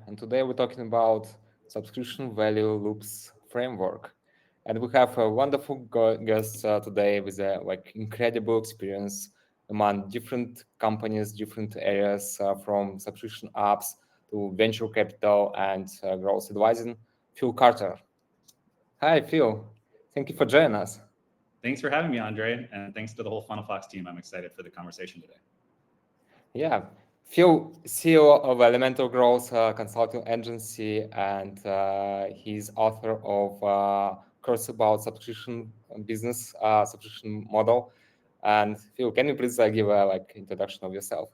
and today we're talking about subscription value loops framework. And we have a wonderful guest today with a incredible experience among different companies, different areas, from subscription apps to venture capital and growth advising. Phil Carter. Hi, Phil. Thank you for joining us. Thanks for having me, Andrey, and thanks to the whole FunnelFox team. I'm excited for the conversation today. Yeah, Phil, CEO of Elemental Growth Consulting Agency, and he's author of course about subscription business, subscription model. And Phil, can you please give a introduction of yourself?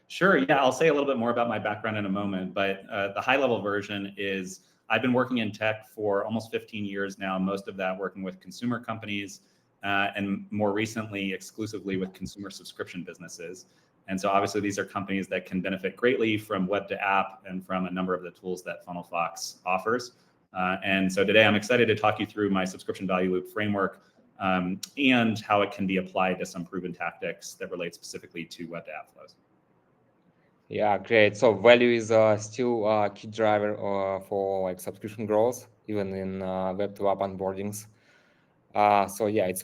Sure. Yeah, I'll say a little bit more about my background in a moment, but the high-level version is I've been working in tech for almost 15 years now, most of that working with consumer companies, and more recently exclusively with consumer subscription businesses. And so obviously these are companies that can benefit greatly from Web2App and from a number of the tools that FunnelFox offers. And so today I'm excited to talk you through my subscription value loop framework and how it can be applied to some proven tactics that relate specifically to Web2App flows. Yeah, great. So value is still a key driver for subscription growth, even in Web2App onboardings. So yeah, it's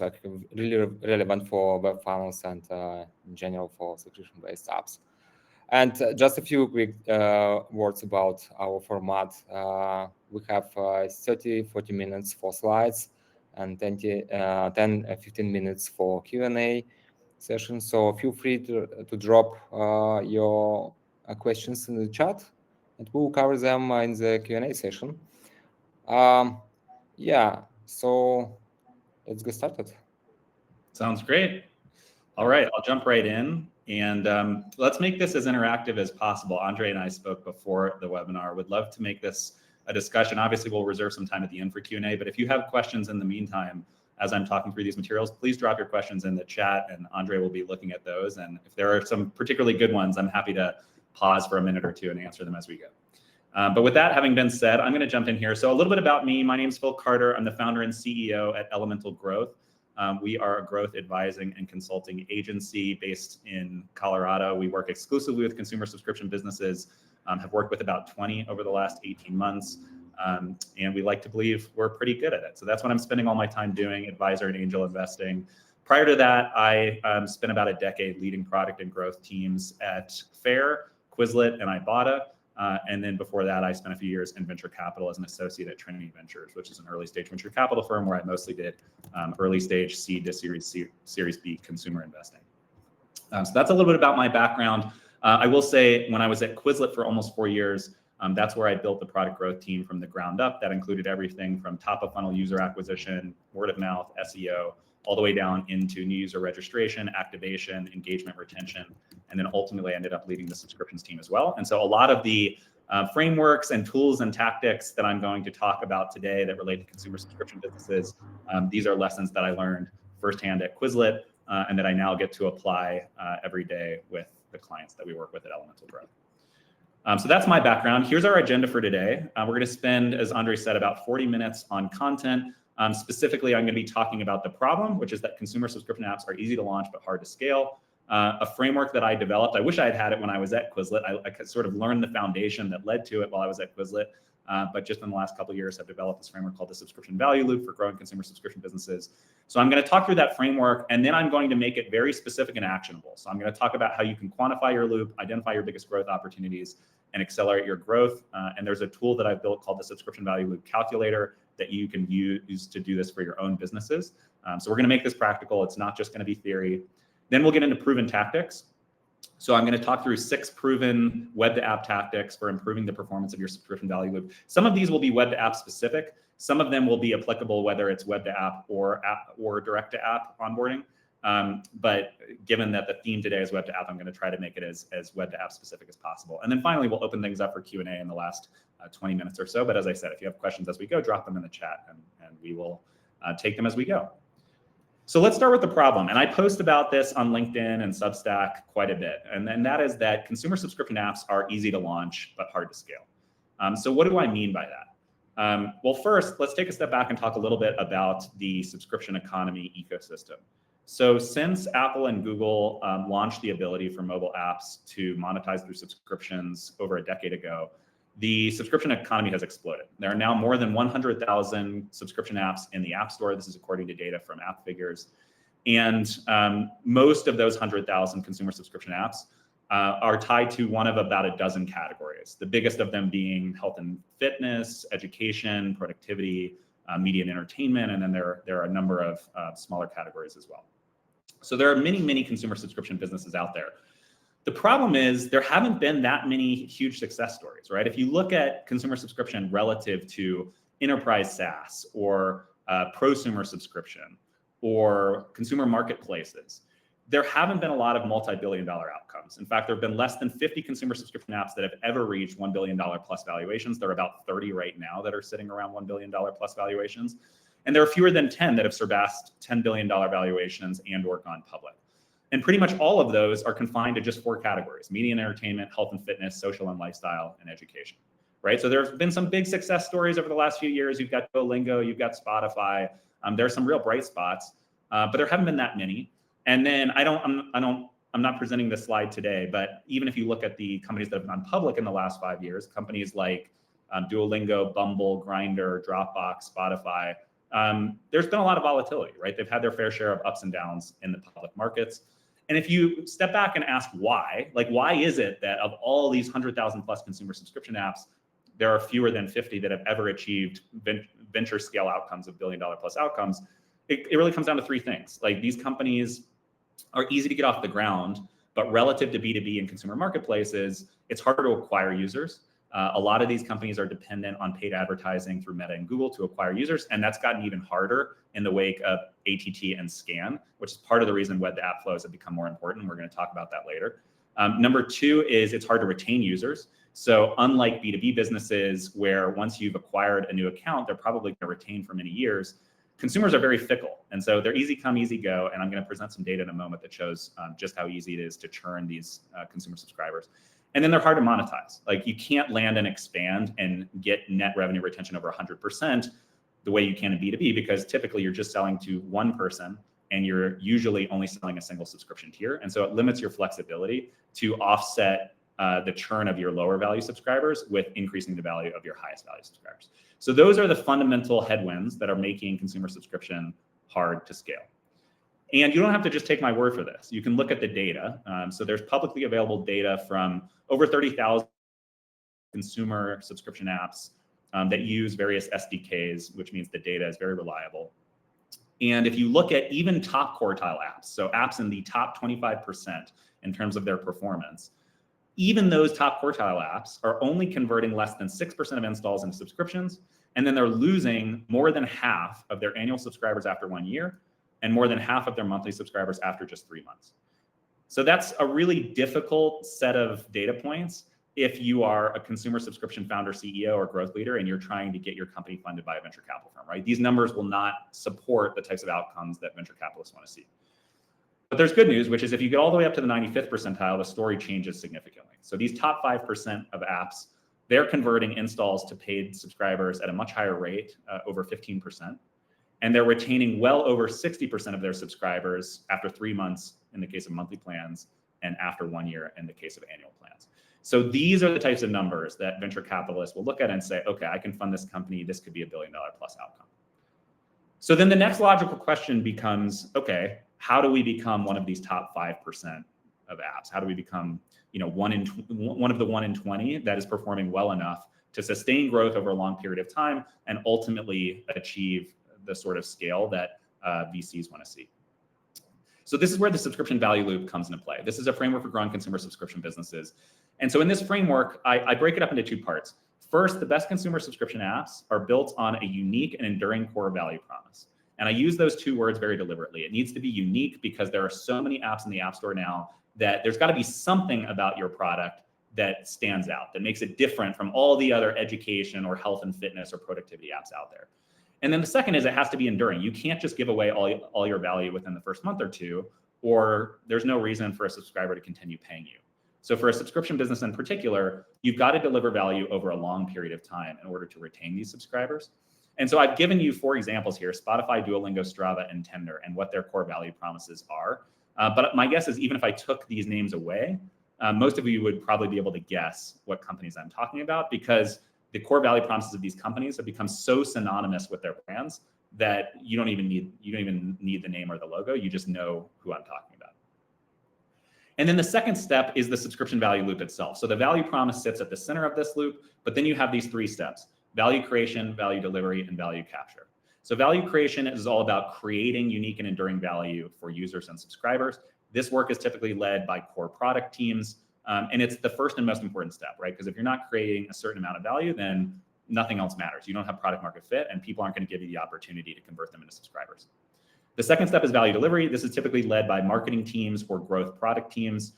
really relevant for web funnels and in general for subscription-based apps. And just a few quick words about our format. We have 30-40 minutes for slides and 10-15 minutes for Q&A session. So feel free to drop your questions in the chat, and we'll cover them in the Q&A session. Yeah, so let's get started. Sounds great. All right, I'll jump right in, and let's make this as interactive as possible. Andrey and I spoke before the webinar. Would love to make this a discussion. Obviously, we'll reserve some time at the end for Q&A, but if you have questions in the meantime, as I'm talking through these materials, please drop your questions in the chat, and Andrey will be looking at those. And if there are some particularly good ones, I'm happy to pause for a minute or two and answer them as we go. But with that having been said, I'm going to jump in here. So a little bit about me. My name is Phil Carter. I'm the founder and CEO at Elemental Growth. We are a growth advising and consulting agency based in Colorado. We work exclusively with consumer subscription businesses, have worked with about 20 over the last 18 months. And we like to believe we're pretty good at it. So that's what I'm spending all my time doing, advisor and angel investing. Prior to that, I spent about a decade leading product and growth teams at Fair, Quizlet, and Ibotta. And then before that, I spent a few years in venture capital as an associate at Trinity Ventures, which is an early stage venture capital firm where I mostly did early stage seed to Series B consumer investing. So that's a little bit about my background. I will say when I was at Quizlet for almost 4 years, that's where I built the product growth team from the ground up. That included everything from top of funnel user acquisition, word of mouth, SEO, all the way down into new user registration, activation, engagement, retention, and then ultimately ended up leading the subscriptions team as well. And so a lot of the frameworks and tools and tactics that I'm going to talk about today that relate to consumer subscription businesses, these are lessons that I learned firsthand at Quizlet and that I now get to apply every day with the clients that we work with at Elemental Growth. So that's my background. Here's our agenda for today. We're going to spend, as Andrey said, about 40 minutes on content. Specifically, I'm going to be talking about the problem, which is that consumer subscription apps are easy to launch but hard to scale. A framework that I developed. I wish I had had it when I was at Quizlet. I sort of learned the foundation that led to it while I was at Quizlet. But just in the last couple of years, I've developed this framework called the subscription value loop for growing consumer subscription businesses. So I'm going to talk through that framework, and then I'm going to make it very specific and actionable. So I'm going to talk about how you can quantify your loop, identify your biggest growth opportunities, and accelerate your growth. And there's a tool that I've built called the subscription value loop calculator that you can use to do this for your own businesses. So we're going to make this practical. It's not just going to be theory. Then we'll get into proven tactics. So I'm going to talk through 6 proven web-to-app tactics for improving the performance of your subscription value loop. Some of these will be web-to-app specific. Some of them will be applicable whether it's web-to-app or direct-to-app onboarding. But given that the theme today is web-to-app, I'm going to try to make it as web-to-app specific as possible. And then finally, we'll open things up for Q&A in the last 20 minutes or so. But as I said, if you have questions as we go, drop them in the chat, and we will take them as we go. So let's start with the problem. And I post about this on LinkedIn and Substack quite a bit. And then that is that consumer subscription apps are easy to launch, but hard to scale. So what do I mean by that? Well, first, let's take a step back and talk a little bit about the subscription economy ecosystem. So since Apple and Google launched the ability for mobile apps to monetize through subscriptions over a decade ago, the subscription economy has exploded. There are now more than 100,000 subscription apps in the App Store. This is according to data from App Figures. And most of those 100,000 consumer subscription apps are tied to one of about a dozen categories, the biggest of them being health and fitness, education, productivity, media and entertainment, and then there are a number of smaller categories as well. So there are many, many consumer subscription businesses out there. The problem is there haven't been that many huge success stories, right? If you look at consumer subscription relative to enterprise SaaS or prosumer subscription or consumer marketplaces, there haven't been a lot of multi-billion-dollar outcomes. In fact, there have been less than 50 consumer subscription apps that have ever reached $1 billion plus valuations. There are about 30 right now that are sitting around $1 billion plus valuations. And there are fewer than 10 that have surpassed $10 billion valuations and or gone public. And pretty much all of those are confined to just 4 categories: media and entertainment, health and fitness, social and lifestyle, and education, right? So there's been some big success stories over the last few years. You've got Duolingo, you've got Spotify. There's some real bright spots, but there haven't been that many. And then I'm not presenting this slide today, but even if you look at the companies that have gone public in the last 5 years, companies like Duolingo, Bumble, Grindr, Dropbox, Spotify, there's been a lot of volatility, right? They've had their fair share of ups and downs in the public markets. And if you step back and ask why, like, why is it that of all these 100,000 plus consumer subscription apps, there are fewer than 50 that have ever achieved venture scale outcomes of $1 billion plus outcomes? It really comes down to 3 things. Like, these companies are easy to get off the ground, but relative to B2B and consumer marketplaces, it's harder to acquire users. A lot of these companies are dependent on paid advertising through Meta and Google to acquire users, and that's gotten even harder in the wake of ATT and SCAN, which is part of the reason Web2App flows have become more important. We're going to talk about that later. Number 2 is it's hard to retain users. So unlike B2B businesses, where once you've acquired a new account, they're probably going to retain for many years, consumers are very fickle. And so they're easy come, easy go. And I'm going to present some data in a moment that shows just how easy it is to churn these consumer subscribers. And then they're hard to monetize. Like, you can't land and expand and get net revenue retention over 100% the way you can in B2B, because typically you're just selling to one person and you're usually only selling a single subscription tier. And so it limits your flexibility to offset the churn of your lower value subscribers with increasing the value of your highest value subscribers. So those are the fundamental headwinds that are making consumer subscription hard to scale. And you don't have to just take my word for this. You can look at the data. So there's publicly available data from over 30,000 consumer subscription apps that use various SDKs, which means the data is very reliable. And if you look at even top quartile apps, so apps in the top 25% in terms of their performance, even those top quartile apps are only converting less than 6% of installs into subscriptions. And then they're losing more than half of their annual subscribers after 1 year and more than half of their monthly subscribers after just 3 months. So that's a really difficult set of data points if you are a consumer subscription founder, CEO, or growth leader, and you're trying to get your company funded by a venture capital firm, right? These numbers will not support the types of outcomes that venture capitalists want to see. But there's good news, which is if you get all the way up to the 95th percentile, the story changes significantly. So these top 5% of apps, they're converting installs to paid subscribers at a much higher rate, over 15%. And they're retaining well over 60% of their subscribers after 3 months in the case of monthly plans and after 1 year in the case of annual plans. So these are the types of numbers that venture capitalists will look at and say, okay, I can fund this company. This could be $1 billion plus outcome. So then the next logical question becomes, okay, how do we become one of these top 5% of apps? How do we become, one of the 1 in 20 that is performing well enough to sustain growth over a long period of time and ultimately achieve the sort of scale that VCs want to see? So this is where the subscription value loop comes into play. This is a framework for growing consumer subscription businesses. And so in this framework, I break it up into 2 parts. First, the best consumer subscription apps are built on a unique and enduring core value promise. And I use those 2 words very deliberately. It needs to be unique because there are so many apps in the App Store now that there's got to be something about your product that stands out, that makes it different from all the other education or health and fitness or productivity apps out there. And then the second is it has to be enduring. You can't just give away all your value within the first month or 2, or there's no reason for a subscriber to continue paying you. So for a subscription business in particular, you've got to deliver value over a long period of time in order to retain these subscribers. And so I've given you 4 examples here: Spotify, Duolingo, Strava, and Tinder, and what their core value promises are. But my guess is even if I took these names away, most of you would probably be able to guess what companies I'm talking about, because the core value promises of these companies have become so synonymous with their brands that you don't even need the name or the logo. You just know who I'm talking about. And then the second step is the subscription value loop itself. So the value promise sits at the center of this loop, but then you have these three steps: value creation, value delivery, and value capture. So value creation is all about creating unique and enduring value for users and subscribers. This work is typically led by core product teams. And it's the first and most important step, right? Because if you're not creating a certain amount of value, then nothing else matters. You don't have product market fit, and people aren't going to give you the opportunity to convert them into subscribers. The second step is value delivery. This is typically led by marketing teams or growth product teams.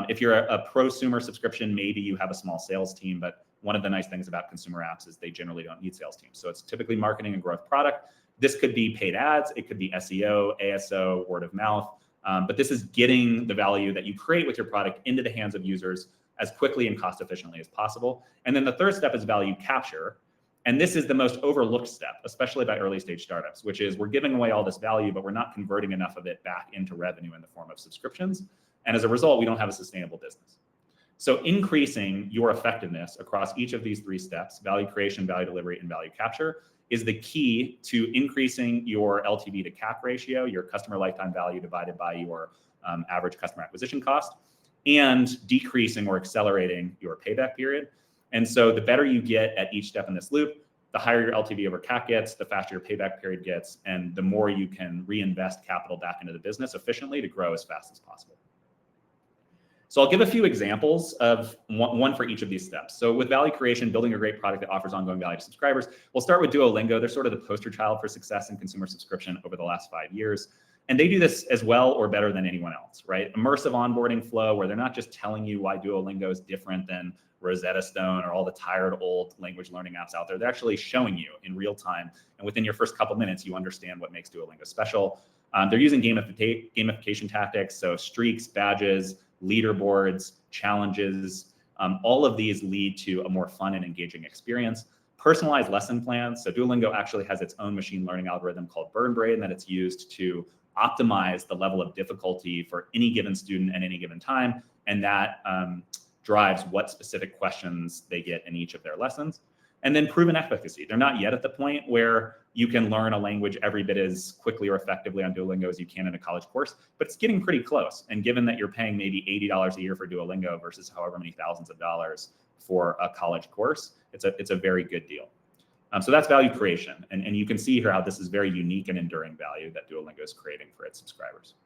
If you're a prosumer subscription, maybe you have a small sales team, but one of the nice things about consumer apps is they generally don't need sales teams. So it's typically marketing and growth product. This could be paid ads, it could be SEO, ASO, word of mouth. But this is getting the value that you create with your product into the hands of users as quickly and cost efficiently as possible. And then the third step is value capture. And this is the most overlooked step, especially by early stage startups, which is we're giving away all this value, but we're not converting enough of it back into revenue in the form of subscriptions. And as a result, we don't have a sustainable business. So increasing your effectiveness across each of these three steps, value creation, value delivery, and value capture, is the key to increasing your LTV to CAC ratio, your customer lifetime value divided by your average customer acquisition cost, and decreasing or accelerating your payback period. And so the better you get at each step in this loop, the higher your LTV over CAC gets, the faster your payback period gets, and the more you can reinvest capital back into the business efficiently to grow as fast as possible. So I'll give a few examples of one for each of these steps. So with value creation, building a great product that offers ongoing value to subscribers, we'll start with Duolingo. They're sort of the poster child for success in consumer subscription over the last 5 years. And they do this as well or better than anyone else, right? Immersive onboarding flow, where they're not just telling you why Duolingo is different than Rosetta Stone or all the tired old language learning apps out there. They're actually showing you in real time. And within your first couple minutes, you understand what makes Duolingo special. They're using gamification tactics, so streaks, badges, leaderboards, challenges. All of these lead to a more fun and engaging experience. Personalized lesson plans. So Duolingo actually has its own machine learning algorithm called Burn Brain that it's used to optimize the level of difficulty for any given student at any given time. And that drives what specific questions they get in each of their lessons. And then proven efficacy. They're not yet at the point where you can learn a language every bit as quickly or effectively on Duolingo as you can in a college course, but it's getting pretty close. And given that you're paying maybe $80 a year for Duolingo versus however many thousands of dollars for a college course, it's a very good deal. So that's value creation. And you can see here how this is very unique and enduring value that Duolingo is creating for its subscribers.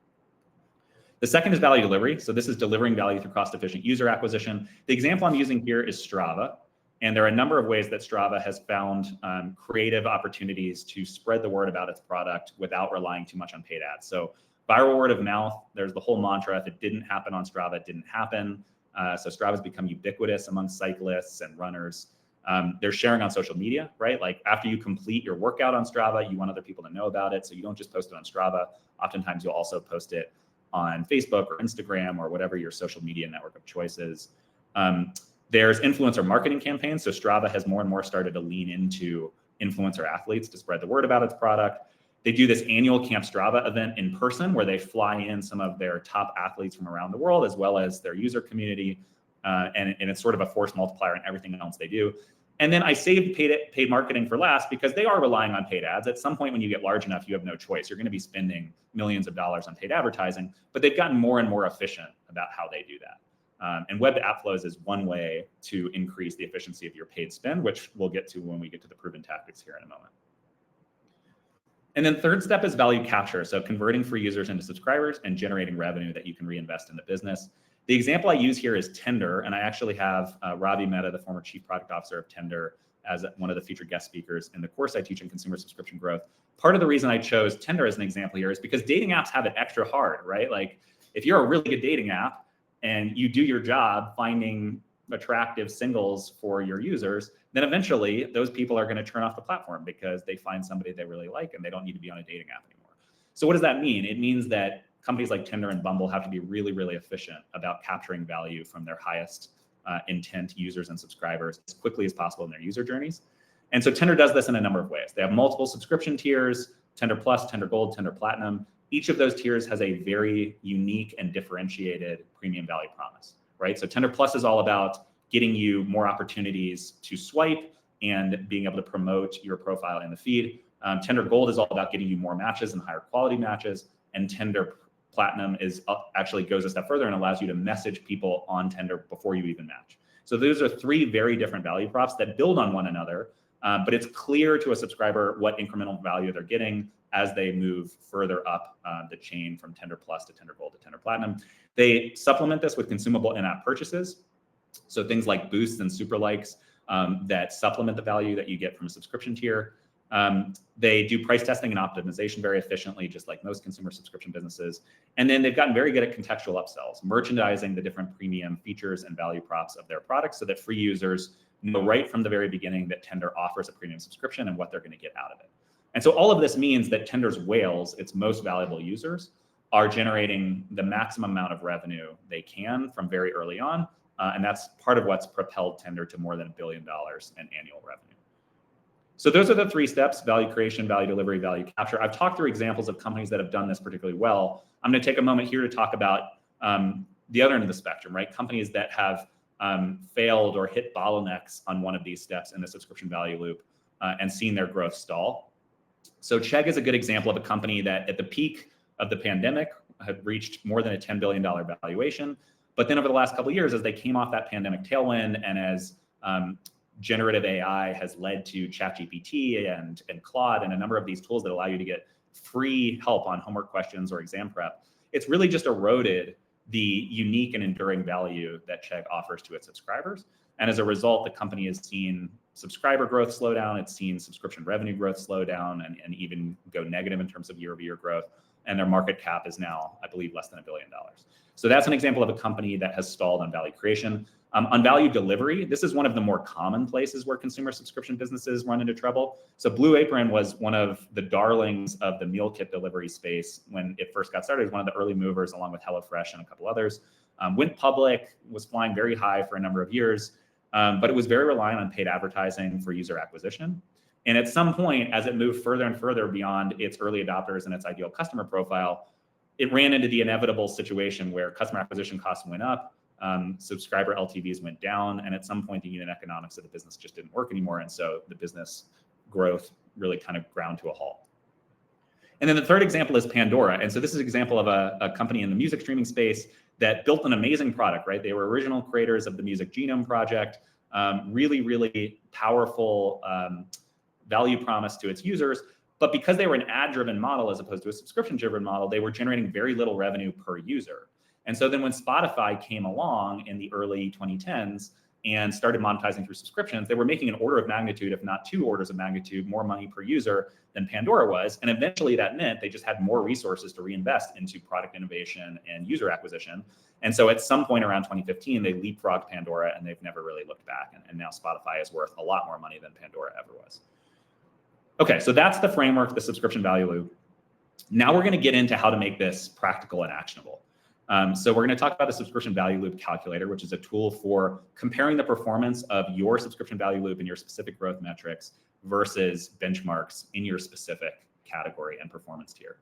The second is value delivery. So this is delivering value through cost-efficient user acquisition. The example I'm using here is Strava. And there are a number of ways that Strava has found creative opportunities to spread the word about its product without relying too much on paid ads. So viral word of mouth, there's the whole mantra, if it didn't happen on Strava, it didn't happen. So Strava's become ubiquitous among cyclists and runners. They're sharing on social media, right? Like after you complete your workout on Strava, you want other people to know about it. So you don't just post it on Strava. Oftentimes you'll also post it on Facebook or Instagram or whatever your social media network of choice is. There's influencer marketing campaigns. So Strava has more and more started to lean into influencer athletes to spread the word about its product. They do this annual Camp Strava event in person where they fly in some of their top athletes from around the world, as well as their user community. And it's sort of a force multiplier in everything else they do. And then I saved paid marketing for last because they are relying on paid ads. At some point when you get large enough, you have no choice. You're going to be spending millions of dollars on paid advertising, but they've gotten more and more efficient about how they do that. And Web2App flows is one way to increase the efficiency of your paid spend, which we'll get to when we get to the proven tactics here in a moment. And then third step is value capture. So converting free users into subscribers and generating revenue that you can reinvest in the business. The example I use here is Tinder, and I actually have Ravi Mehta, the former chief product officer of Tinder, as one of the featured guest speakers in the course I teach in consumer subscription growth. Part of the reason I chose Tinder as an example here is because dating apps have it extra hard, right? Like if you're a really good dating app and you do your job finding attractive singles for your users, then eventually those people are going to turn off the platform because they find somebody they really like and they don't need to be on a dating app anymore. So what does that mean? It means that companies like Tinder and Bumble have to be really, really efficient about capturing value from their highest intent users and subscribers as quickly as possible in their user journeys. And so Tinder does this in a number of ways. They have multiple subscription tiers: Tinder Plus, Tinder Gold, Tinder Platinum. Each of those tiers has a very unique and differentiated premium value promise, right? So Tender Plus is all about getting you more opportunities to swipe and being able to promote your profile in the feed. Tender Gold is all about getting you more matches and higher quality matches. And Tender Platinum actually goes a step further and allows you to message people on Tender before you even match. So those are three very different value props that build on one another, but it's clear to a subscriber what incremental value they're getting as they move further up the chain from Tender Plus to Tender Gold to Tender Platinum. They supplement this with consumable in-app purchases. So things like boosts and super likes that supplement the value that you get from a subscription tier. They do price testing and optimization very efficiently, just like most consumer subscription businesses. And then they've gotten very good at contextual upsells, merchandising the different premium features and value props of their products so that free users know right from the very beginning that Tender offers a premium subscription and what they're going to get out of it. And so all of this means that Tender's whales, its most valuable users, are generating the maximum amount of revenue they can from very early on. And that's part of what's propelled Tender to more than $1 billion in annual revenue. So those are the three steps: value creation, value delivery, value capture. I've talked through examples of companies that have done this particularly well. I'm going to take a moment here to talk about the other end of the spectrum, right? Companies that have failed or hit bottlenecks on one of these steps in the subscription value loop and seen their growth stall. So Chegg is a good example of a company that at the peak of the pandemic had reached more than a $10 billion valuation. But then over the last couple of years, as they came off that pandemic tailwind and as generative AI has led to ChatGPT and Claude and a number of these tools that allow you to get free help on homework questions or exam prep, it's really just eroded the unique and enduring value that Chegg offers to its subscribers. And as a result, the company has seen subscriber growth slow down. It's seen subscription revenue growth slow down and even go negative in terms of year-over-year growth. And their market cap is now, I believe, less than $1 billion. So that's an example of a company that has stalled on value creation. On value delivery, this is one of the more common places where consumer subscription businesses run into trouble. So Blue Apron was one of the darlings of the meal kit delivery space when it first got started. It was one of the early movers, along with HelloFresh and a couple others. Went public, was flying very high for a number of years, but it was very reliant on paid advertising for user acquisition. And at some point, as it moved further and further beyond its early adopters and its ideal customer profile, it ran into the inevitable situation where customer acquisition costs went up, subscriber LTVs went down, and at some point the unit economics of the business just didn't work anymore. And so the business growth really kind of ground to a halt. And then the third example is Pandora. And so this is an example of a company in the music streaming space that built an amazing product, right? They were original creators of the Music Genome Project, really, really powerful value promise to its users. But because they were an ad-driven model as opposed to a subscription-driven model, they were generating very little revenue per user. And so then when Spotify came along in the early 2010s and started monetizing through subscriptions, they were making an order of magnitude, if not 2 orders of magnitude, more money per user than Pandora was. And eventually that meant they just had more resources to reinvest into product innovation and user acquisition. And so at some point around 2015, they leapfrogged Pandora and they've never really looked back. And now Spotify is worth a lot more money than Pandora ever was. Okay, so that's the framework, the subscription value loop. Now we're going to get into how to make this practical and actionable. So we're going to talk about the subscription value loop calculator, which is a tool for comparing the performance of your subscription value loop and your specific growth metrics versus benchmarks in your specific category and performance tier.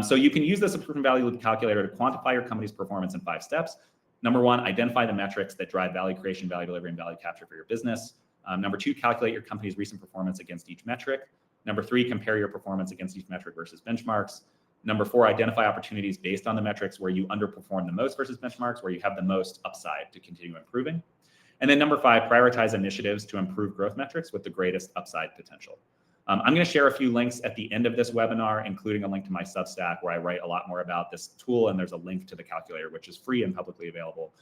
So you can use the subscription value loop calculator to quantify your company's performance in 5 steps. Number 1, identify the metrics that drive value creation, value delivery, and value capture for your business. Number 2, calculate your company's recent performance against each metric. Number 3, compare your performance against each metric versus benchmarks. Number 4, identify opportunities based on the metrics where you underperform the most versus benchmarks, where you have the most upside to continue improving. And then number 5, prioritize initiatives to improve growth metrics with the greatest upside potential. I'm going to share a few links at the end of this webinar, including a link to my Substack where I write a lot more about this tool, and there's a link to the calculator, which is free and publicly available.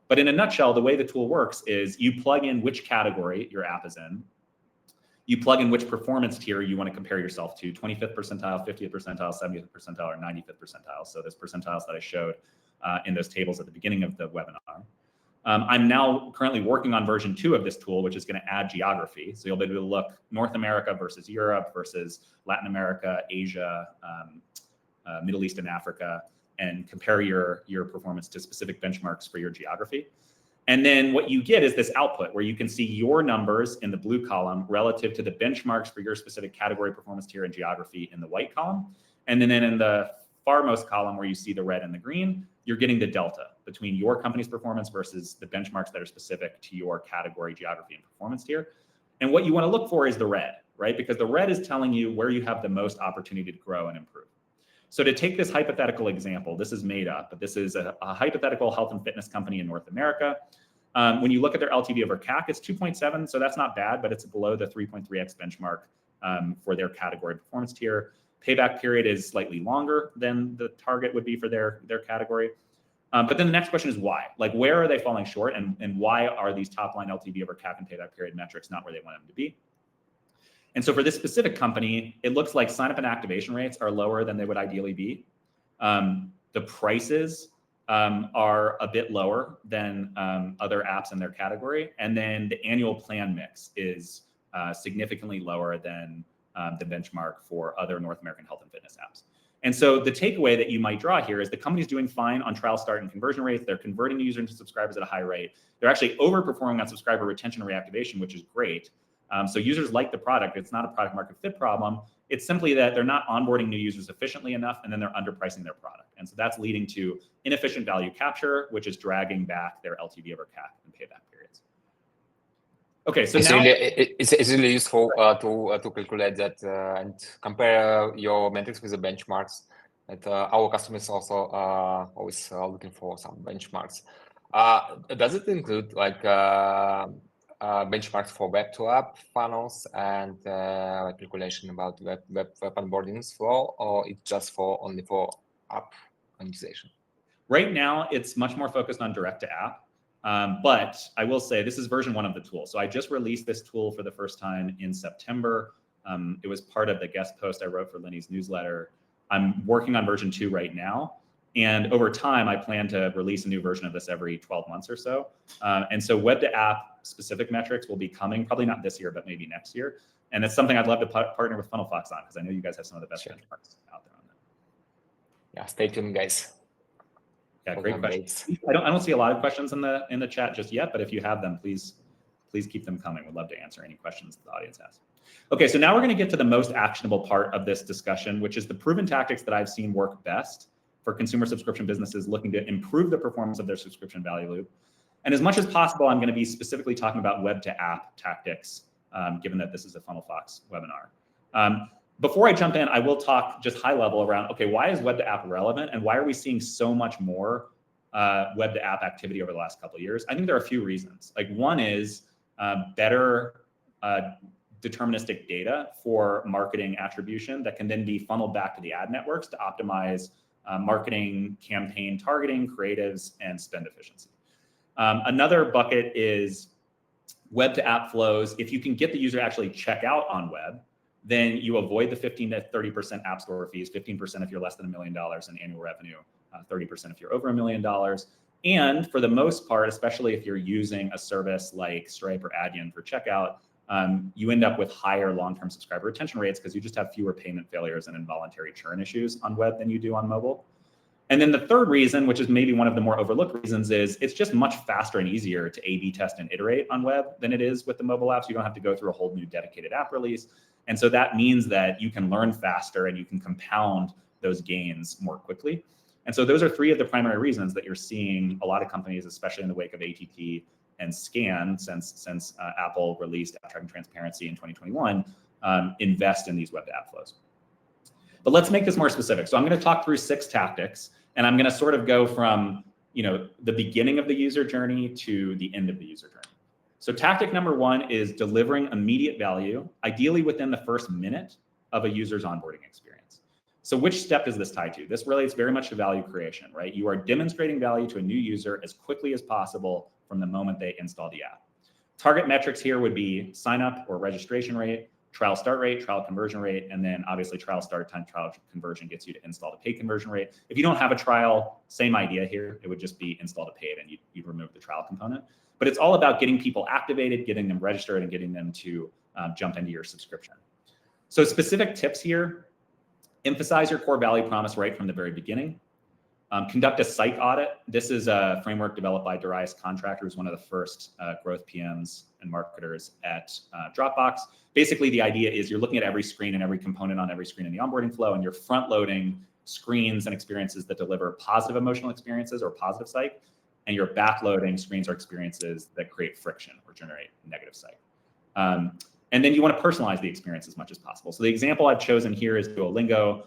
But in a nutshell, the way the tool works is you plug in which category your app is in. You plug in which performance tier you want to compare yourself to, 25th percentile, 50th percentile, 70th percentile, or 95th percentile. So there's percentiles that I showed in those tables at the beginning of the webinar. I'm now currently working on version 2 of this tool, which is going to add geography. So you'll be able to look North America versus Europe versus Latin America, Asia, Middle East and Africa, and compare your performance to specific benchmarks for your geography. And then what you get is this output where you can see your numbers in the blue column relative to the benchmarks for your specific category, performance tier, and geography in the white column. And then in the farmost column where you see the red and the green, you're getting the delta between your company's performance versus the benchmarks that are specific to your category, geography, and performance tier. And what you want to look for is the red, right? Because the red is telling you where you have the most opportunity to grow and improve. So to take this hypothetical example, this is made up, but this is a hypothetical health and fitness company in North America. When you look at their LTV over CAC, it's 2.7, so that's not bad, but it's below the 3.3x benchmark for their category performance tier. Payback period is slightly longer than the target would be for their category. But then the next question is why? Like, where are they falling short, and why are these top line LTV over CAC and payback period metrics not where they want them to be? And so for this specific company, it looks like sign up and activation rates are lower than they would ideally be. The prices are a bit lower than other apps in their category. And then the annual plan mix is significantly lower than the benchmark for other North American health and fitness apps. And so the takeaway that you might draw here is the company's doing fine on trial start and conversion rates. They're converting users into subscribers at a high rate. They're actually overperforming on subscriber retention and reactivation, which is great. So users like the product. It's not a product market fit problem. It's simply that they're not onboarding new users efficiently enough, and then they're underpricing their product. And so that's leading to inefficient value capture, which is dragging back their LTV over CAC and payback periods. Okay, so it's now it's really useful to calculate that and compare your metrics with the benchmarks. That our customers also always looking for some benchmarks. Does it include like benchmarks for Web2App funnels and like calculation about web onboardings flow, or it's just only for app monetization? Right now, it's much more focused on direct to app. But I will say this is version 1 of the tool. So I just released this tool for the first time in September. It was part of the guest post I wrote for Lenny's newsletter. I'm working on version 2 right now. And over time, I plan to release a new version of this every 12 months or so. And so web to app specific metrics will be coming, probably not this year, but maybe next year. And it's something I'd love to partner with FunnelFox on, because I know you guys have some of the best benchmarks out there on that. Yeah, stay tuned, guys. Yeah, great questions. I don't see a lot of questions in the chat just yet, but if you have them, please keep them coming. We'd love to answer any questions the audience has. Okay, so now we're going to get to the most actionable part of this discussion, which is the proven tactics that I've seen work best for consumer subscription businesses looking to improve the performance of their subscription value loop. And as much as possible, I'm going to be specifically talking about web to app tactics, given that this is a FunnelFox webinar. Before I jump in, I will talk just high level around, okay, why is web to app relevant, and why are we seeing so much more web to app activity over the last couple of years? I think there are a few reasons. Like, one is better deterministic data for marketing attribution that can then be funneled back to the ad networks to optimize marketing, campaign targeting, creatives, and spend efficiency. Another bucket is web to app flows. If you can get the user to actually check out on web, then you avoid the 15 to 30% app store fees, 15% if you're less than $1 million in annual revenue, 30% if you're over $1 million. And for the most part, especially if you're using a service like Stripe or Adyen for checkout, you end up with higher long-term subscriber retention rates because you just have fewer payment failures and involuntary churn issues on web than you do on mobile. And then the third reason, which is maybe one of the more overlooked reasons, is it's just much faster and easier to A/B test and iterate on web than it is with the mobile apps. You don't have to go through a whole new dedicated app release. And so that means that you can learn faster and you can compound those gains more quickly. And so those are three of the primary reasons that you're seeing a lot of companies, especially in the wake of ATT and SCAN, since Apple released App Tracking Transparency in 2021, invest in these web to app flows. But let's make this more specific. So I'm going to talk through 6 tactics, and I'm going to sort of go from the beginning of the user journey to the end of the user journey. So tactic number 1 is delivering immediate value, ideally within the first minute of a user's onboarding experience. So which step does this tie to? This relates very much to value creation, right? You are demonstrating value to a new user as quickly as possible from the moment they install the app. Target metrics here would be sign up or registration rate, trial start rate, trial conversion rate, and then obviously trial start time, trial conversion gets you to install to paid conversion rate. If you don't have a trial, same idea here. It would just be install to paid, and you'd remove the trial component. But it's all about getting people activated, getting them registered, and getting them to jump into your subscription. So specific tips here: emphasize your core value promise right from the very beginning. Conduct a psych audit. This is a framework developed by Darius Contractor, who's one of the first growth PMs and marketers at Dropbox. Basically, the idea is you're looking at every screen and every component on every screen in the onboarding flow, and you're front loading screens and experiences that deliver positive emotional experiences or positive psych, and you're backloading screens or experiences that create friction or generate negative psych. And then you want to personalize the experience as much as possible. So the example I've chosen here is Duolingo.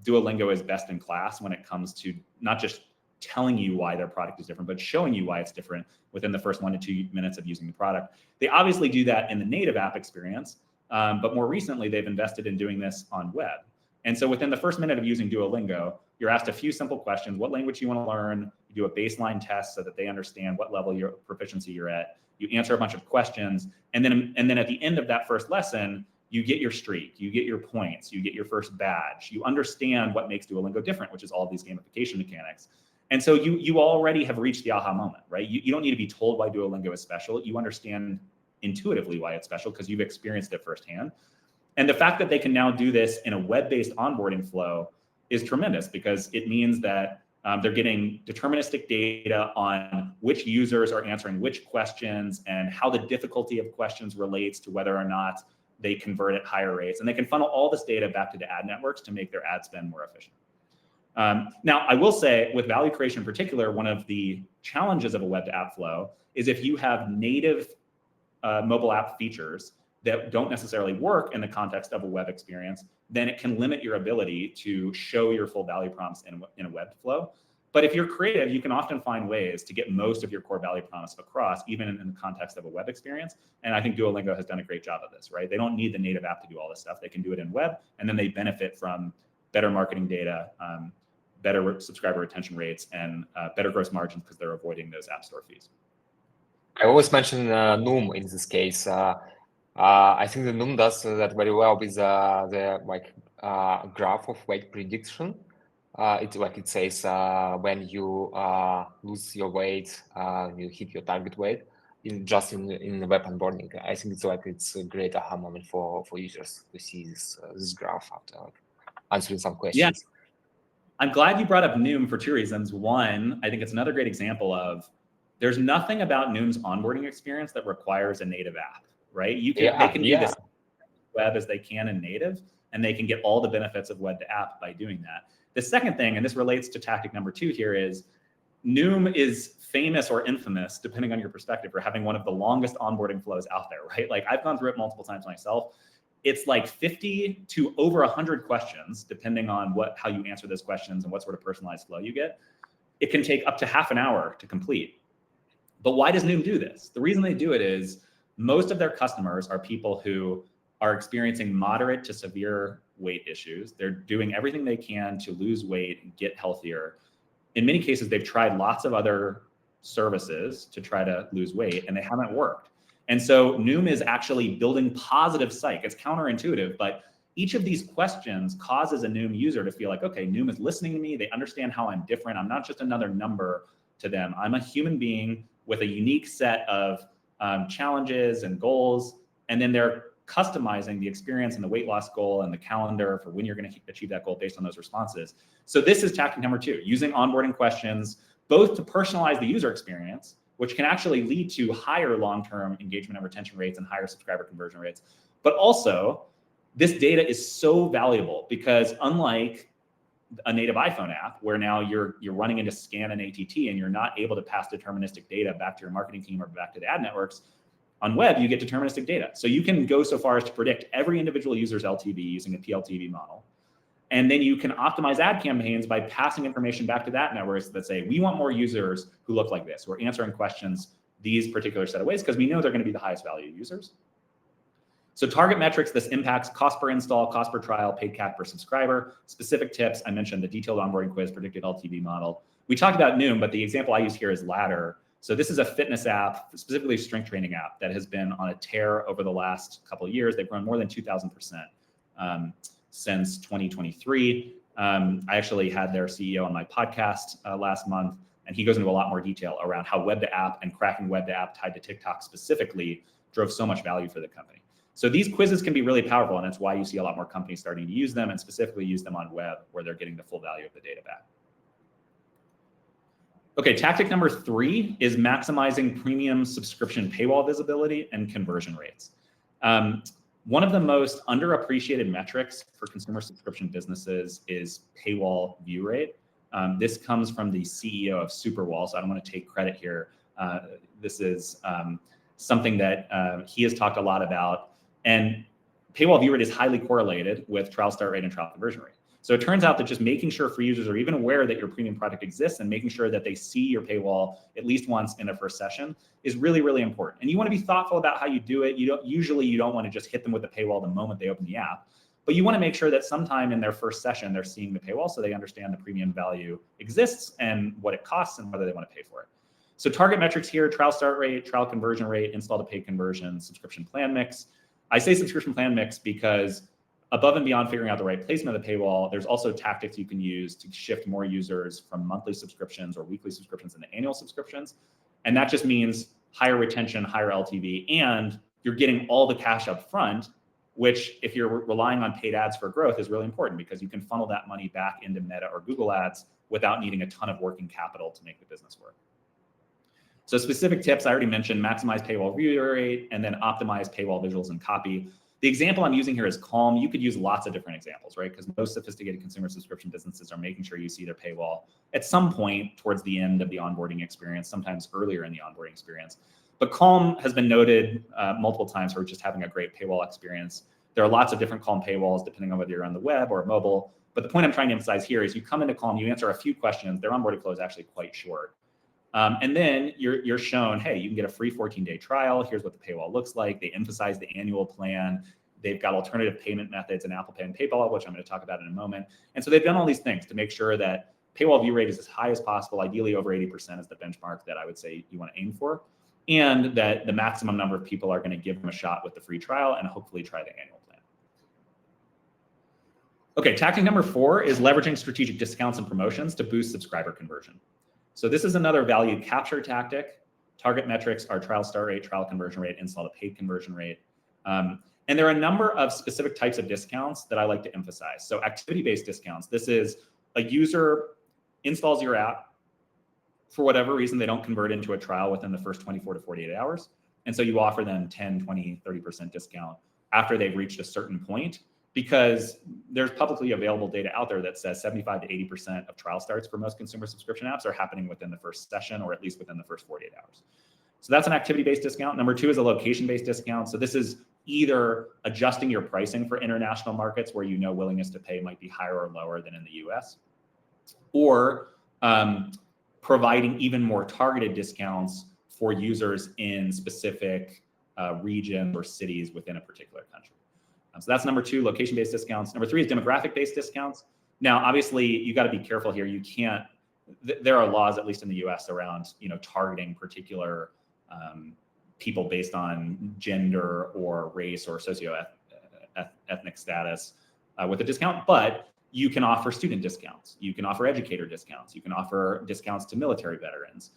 Duolingo is best in class when it comes to not just telling you why their product is different, but showing you why it's different within the first 1 to 2 minutes of using the product. They obviously do that in the native app experience, but more recently they've invested in doing this on web. And so within the first minute of using Duolingo, you're asked a few simple questions: what language you want to learn, you do a baseline test so that they understand what level your proficiency you're at, you answer a bunch of questions, and then at the end of that first lesson, you get your streak, you get your points, you get your first badge, you understand what makes Duolingo different, which is all of these gamification mechanics. And so you already have reached the aha moment, right? You don't need to be told why Duolingo is special. You understand intuitively why it's special because you've experienced it firsthand. And the fact that they can now do this in a web-based onboarding flow is tremendous, because it means that they're getting deterministic data on which users are answering which questions and how the difficulty of questions relates to whether or not they convert at higher rates. And they can funnel all this data back to the ad networks to make their ad spend more efficient. Now, I will say with value creation in particular, one of the challenges of a web to app flow is if you have native mobile app features that don't necessarily work in the context of a web experience, then it can limit your ability to show your full value promise in a web flow. But if you're creative, you can often find ways to get most of your core value promise across, even in the context of a web experience. And I think Duolingo has done a great job of this, right? They don't need the native app to do all this stuff. They can do it in web, and then they benefit from better marketing data, better subscriber retention rates, and better gross margins because they're avoiding those app store fees. I always mention Noom in this case. I think the Noom does that very well with the graph of weight prediction. It's like it says when you lose your weight, you hit your target weight in the web onboarding. I think it's a great aha moment for users to see this graph after answering some questions. Yeah. I'm glad you brought up Noom for two reasons. One, I think it's another great example of there's nothing about Noom's onboarding experience that requires a native app, right? They can do this web as they can in native, and they can get all the benefits of web to app by doing that. The second thing, and this relates to tactic number 2 here, is Noom is famous or infamous, depending on your perspective, for having one of the longest onboarding flows out there, right? Like I've gone through it multiple times myself. It's like 50 to over 100 questions, depending on how you answer those questions and what sort of personalized flow you get. It can take up to half an hour to complete. But why does Noom do this? The reason they do it is most of their customers are people who are experiencing moderate to severe weight issues. They're doing everything they can to lose weight and get healthier. In many cases, they've tried lots of other services to try to lose weight, and they haven't worked. And so Noom is actually building positive psych. It's counterintuitive, but each of these questions causes a Noom user to feel like, okay, Noom is listening to me. They understand how I'm different. I'm not just another number to them. I'm a human being with a unique set of challenges and goals. And then they're customizing the experience and the weight loss goal and the calendar for when you're going to achieve that goal based on those responses. So this is tactic number 2, using onboarding questions, both to personalize the user experience, which can actually lead to higher long-term engagement and retention rates and higher subscriber conversion rates. But also, this data is so valuable because unlike a native iPhone app, where now you're running into scan and ATT and you're not able to pass deterministic data back to your marketing team or back to the ad networks, on web, you get deterministic data. So you can go so far as to predict every individual user's LTV using a PLTV model. And then you can optimize ad campaigns by passing information back to that networks that say, we want more users who look like this, who are answering questions these particular set of ways, because we know they're going to be the highest value users. So target metrics, this impacts cost per install, cost per trial, paid CAC per subscriber. Specific tips, I mentioned the detailed onboarding quiz, predicted LTV model. We talked about Noom, but the example I use here is Ladder. So this is a fitness app, specifically a strength training app, that has been on a tear over the last couple of years. They've grown more than 2,000% since 2023. I actually had their CEO on my podcast last month, and he goes into a lot more detail around how web to app and cracking web to app tied to TikTok specifically drove so much value for the company. So these quizzes can be really powerful, and that's why you see a lot more companies starting to use them, and specifically use them on web where they're getting the full value of the data back. Okay, tactic number 3 is maximizing premium subscription paywall visibility and conversion rates. One of the most underappreciated metrics for consumer subscription businesses is paywall view rate. This comes from the CEO of Superwall, so I don't want to take credit here. This is something that he has talked a lot about. And paywall view rate is highly correlated with trial start rate and trial conversion rate. So it turns out that just making sure free users are even aware that your premium product exists and making sure that they see your paywall at least once in their first session is really, really important. And you want to be thoughtful about how you do it. You don't want to just hit them with the paywall the moment they open the app, but you want to make sure that sometime in their first session, they're seeing the paywall so they understand the premium value exists and what it costs and whether they want to pay for it. So target metrics here: trial start rate, trial conversion rate, install to paid conversion, subscription plan mix. I say subscription plan mix because above and beyond figuring out the right placement of the paywall, there's also tactics you can use to shift more users from monthly subscriptions or weekly subscriptions into annual subscriptions. And that just means higher retention, higher LTV, and you're getting all the cash up front, which if you're relying on paid ads for growth is really important because you can funnel that money back into Meta or Google ads without needing a ton of working capital to make the business work. So specific tips, I already mentioned: maximize paywall view rate and then optimize paywall visuals and copy. The example I'm using here is Calm. You could use lots of different examples, right? Because most sophisticated consumer subscription businesses are making sure you see their paywall at some point towards the end of the onboarding experience, sometimes earlier in the onboarding experience. But Calm has been noted multiple times for just having a great paywall experience. There are lots of different Calm paywalls depending on whether you're on the web or mobile. But the point I'm trying to emphasize here is you come into Calm, you answer a few questions. Their onboarding flow is actually quite short. And then you're shown, hey, you can get a free 14-day trial. Here's what the paywall looks like. They emphasize the annual plan. They've got alternative payment methods in Apple Pay and PayPal, which I'm going to talk about in a moment. And so they've done all these things to make sure that paywall view rate is as high as possible. Ideally, over 80% is the benchmark that I would say you want to aim for. And that the maximum number of people are going to give them a shot with the free trial and hopefully try the annual plan. Okay, tactic number 4 is leveraging strategic discounts and promotions to boost subscriber conversion. So this is another value capture tactic. Target metrics are trial start rate, trial conversion rate, install to paid conversion rate. And there are a number of specific types of discounts that I like to emphasize. So activity-based discounts. This is a user installs your app. For whatever reason, they don't convert into a trial within the first 24 to 48 hours. And so you offer them 10, 20, 30% discount after they've reached a certain point, because there's publicly available data out there that says 75 to 80% of trial starts for most consumer subscription apps are happening within the first session or at least within the first 48 hours. So that's an activity-based discount. Number 2 is a location-based discount. So this is either adjusting your pricing for international markets where you know willingness to pay might be higher or lower than in the US, or providing even more targeted discounts for users in specific regions or cities within a particular country. So that's number 2, location-based discounts. Number 3 is demographic-based discounts. Now, obviously, you got to be careful here. You can't. There are laws, at least in the U.S., around targeting particular people based on gender or race or socio-ethnic status with a discount. But you can offer student discounts. You can offer educator discounts. You can offer discounts to military veterans.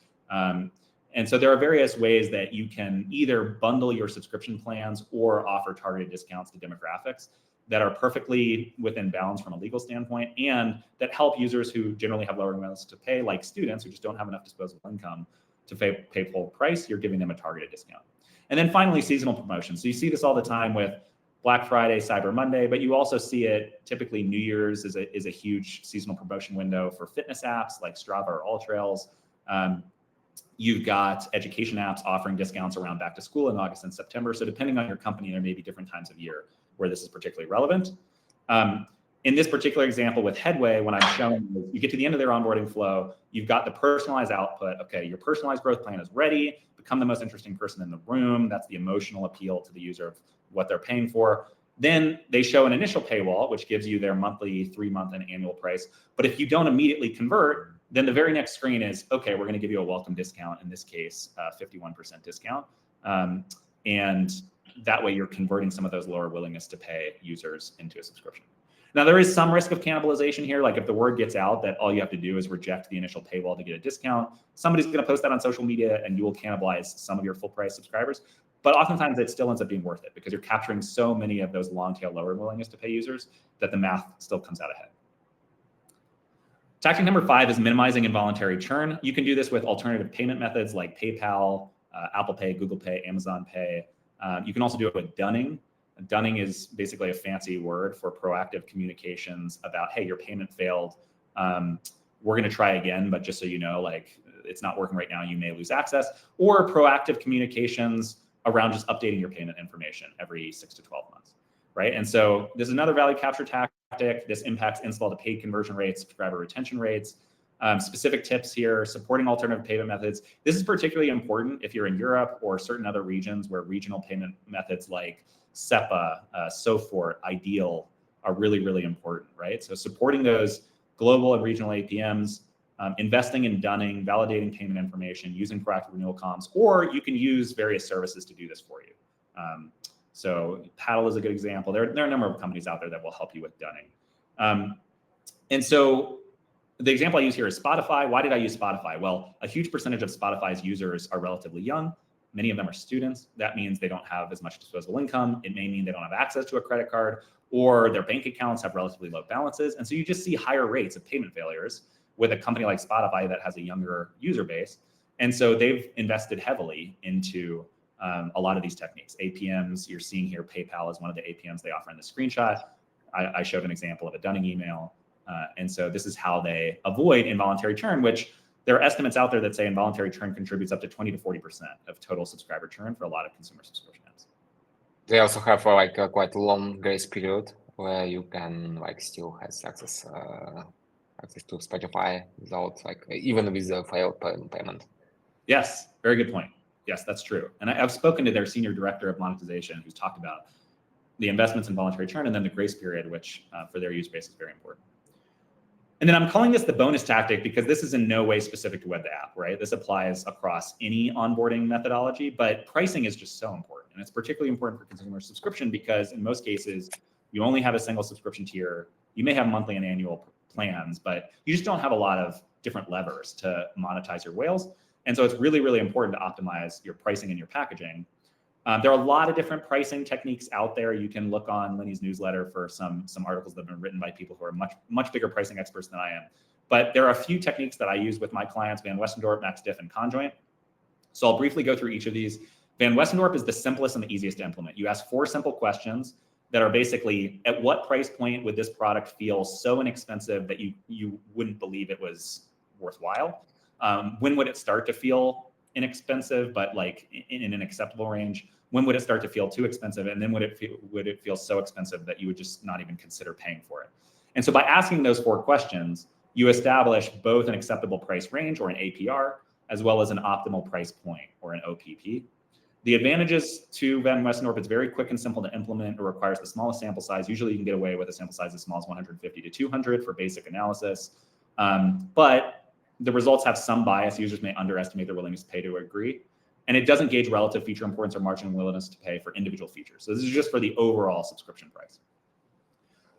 And so there are various ways that you can either bundle your subscription plans or offer targeted discounts to demographics that are perfectly within bounds from a legal standpoint and that help users who generally have lower willingness to pay, like students who just don't have enough disposable income to pay full price. You're giving them a targeted discount. And then finally, seasonal promotions. So you see this all the time with Black Friday, Cyber Monday, but you also see it typically New Year's is a huge seasonal promotion window for fitness apps like Strava or AllTrails. You've got education apps offering discounts around back to school in August and September. So depending on your company, there may be different times of year where this is particularly relevant. In this particular example with Headway, when I'm showing you get to the end of their onboarding flow, you've got the personalized output. Okay, your personalized growth plan is ready. Become the most interesting person in the room. That's the emotional appeal to the user of what they're paying for. Then they show an initial paywall, which gives you their monthly, 3-month, and annual price. But if you don't immediately convert, then the very next screen is, okay, we're going to give you a welcome discount, in this case, 51% discount. And that way you're converting some of those lower willingness to pay users into a subscription. Now, there is some risk of cannibalization here. Like if the word gets out that all you have to do is reject the initial paywall to get a discount, somebody's going to post that on social media and you will cannibalize some of your full price subscribers. But oftentimes it still ends up being worth it because you're capturing so many of those long tail lower willingness to pay users that the math still comes out ahead. Tactic number 5 is minimizing involuntary churn. You can do this with alternative payment methods like PayPal, Apple Pay, Google Pay, Amazon Pay. You can also do it with dunning. Dunning is basically a fancy word for proactive communications about, hey, your payment failed. We're going to try again, but just so you know, like it's not working right now, you may lose access. Or proactive communications around just updating your payment information every 6 to 12 months, right? And so there's another value capture tactic. This impacts install to paid conversion rates, subscriber retention rates. Specific tips here, supporting alternative payment methods. This is particularly important if you're in Europe or certain other regions where regional payment methods like SEPA, SOFORT, Ideal are really, really important, right? So supporting those global and regional APMs, investing in Dunning, validating payment information, using proactive renewal comms, or you can use various services to do this for you. So Paddle is a good example. There are a number of companies out there that will help you with Dunning. And so the example I use here is Spotify. Why did I use Spotify? Well, a huge percentage of Spotify's users are relatively young. Many of them are students. That means they don't have as much disposable income. It may mean they don't have access to a credit card, or their bank accounts have relatively low balances. And so you just see higher rates of payment failures with a company like Spotify that has a younger user base. And so they've invested heavily into a lot of these techniques. APMs, you're seeing here, PayPal is one of the APMs they offer in the screenshot. I showed an example of a Dunning email. And so this is how they avoid involuntary churn, which there are estimates out there that say involuntary churn contributes up to 20 to 40% of total subscriber churn for a lot of consumer subscription apps. They also have like a quite long grace period where you can like still have access to Spotify without like even with the failed payment. Yes, very good point. Yes, that's true. And I've spoken to their senior director of monetization, who's talked about the investments in voluntary churn and then the grace period, which for their user base is very important. And then I'm calling this the bonus tactic because this is in no way specific to Web2App, right? This applies across any onboarding methodology, but pricing is just so important. And it's particularly important for consumer subscription because in most cases, you only have a single subscription tier. You may have monthly and annual plans, but you just don't have a lot of different levers to monetize your whales. And so it's really, really important to optimize your pricing and your packaging. There are a lot of different pricing techniques out there. You can look on Lenny's newsletter for some articles that have been written by people who are much bigger pricing experts than I am. But there are a few techniques that I use with my clients, Van Westendorp, MaxDiff, and Conjoint. So I'll briefly go through each of these. Van Westendorp is the simplest and the easiest to implement. You ask 4 simple questions that are basically, at what price point would this product feel so inexpensive that you wouldn't believe it was worthwhile? When would it start to feel inexpensive, but like in an acceptable range? When would it start to feel too expensive? And then would it feel so expensive that you would just not even consider paying for it? And so by asking those 4 questions, you establish both an acceptable price range or an APR, as well as an optimal price point or an OPP. The advantages to Van Westendorp, it's very quick and simple to implement. It requires the smallest sample size. Usually you can get away with a sample size as small as 150 to 200 for basic analysis. But the results have some bias. Users may underestimate their willingness to pay to agree. And it doesn't gauge relative feature importance or marginal willingness to pay for individual features. So this is just for the overall subscription price.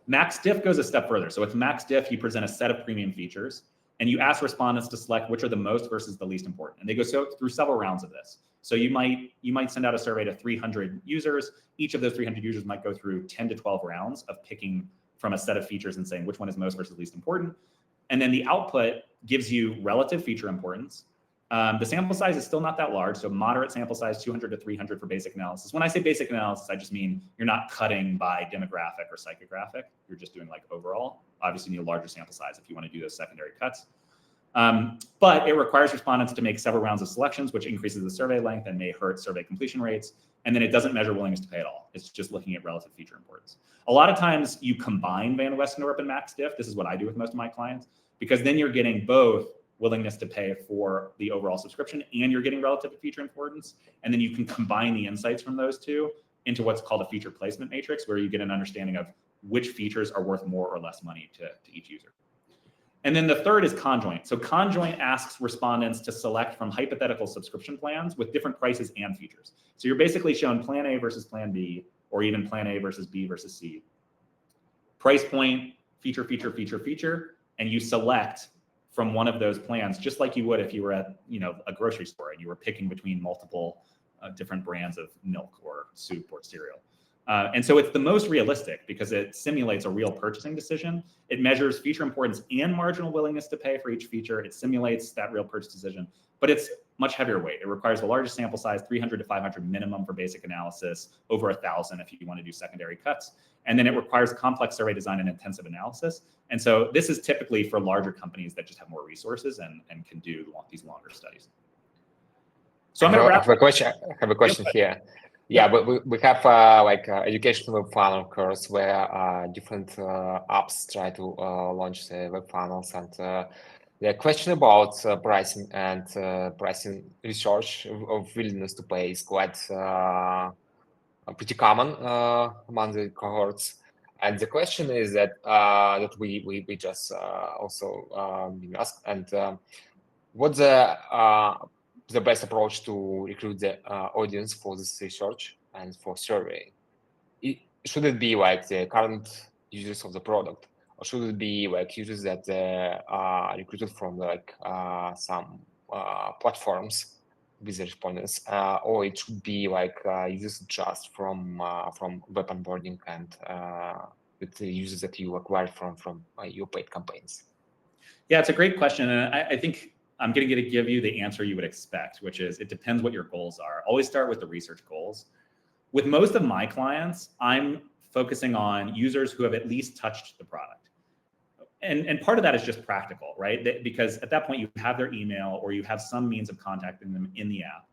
MaxDiff goes a step further. So with MaxDiff, you present a set of premium features, and you ask respondents to select which are the most versus the least important. And they go through several rounds of this. So you might send out a survey to 300 users. Each of those 300 users might go through 10 to 12 rounds of picking from a set of features and saying which one is most versus least important. And then the output gives you relative feature importance. The sample size is still not that large, so moderate sample size, 200 to 300 for basic analysis. When I say basic analysis, I just mean you're not cutting by demographic or psychographic. You're just doing like overall. Obviously, you need a larger sample size if you want to do those secondary cuts. But it requires respondents to make several rounds of selections, which increases the survey length and may hurt survey completion rates. And then it doesn't measure willingness to pay at all. It's just looking at relative feature importance. A lot of times you combine Van Westendorp and MaxDiff. This is what I do with most of my clients, because then you're getting both willingness to pay for the overall subscription and you're getting relative feature importance. And then you can combine the insights from those two into what's called a feature placement matrix, where you get an understanding of which features are worth more or less money to each user. And then the third is Conjoint. So Conjoint asks respondents to select from hypothetical subscription plans with different prices and features. So you're basically shown plan A versus plan B, or even plan A versus B versus C. Price point, feature, and you select from one of those plans, just like you would if you were at a grocery store and you were picking between multiple different brands of milk or soup or cereal. And so it's the most realistic because it simulates a real purchasing decision. It measures feature importance and marginal willingness to pay for each feature. It simulates that real purchase decision, but it's much heavier weight. It requires the largest sample size, 300 to 500 minimum for basic analysis, over 1,000 if you want to do secondary cuts. And then it requires complex survey design and intensive analysis. And so this is typically for larger companies that just have more resources and can do these longer studies. So I'm going to wrap up. I have a question here. Yeah, but we have educational web funnel course where different apps try to launch the web funnels, and the question about pricing and pricing research of willingness to pay is quite pretty common among the cohorts. And the question is that that we just also being asked, and what's the best approach to recruit the audience for this research and for survey? Should it be like the current users of the product, or should it be like users that are recruited from like some platforms with the respondents, or it should be like users just from web onboarding and with the users that you acquired from your paid campaigns? Yeah, it's a great question, and I think I'm going to give you the answer you would expect, which is it depends what your goals are. Always start with the research goals. With most of my clients, I'm focusing on users who have at least touched the product. And part of that is just practical, right? Because at that point you have their email or you have some means of contacting them in the app.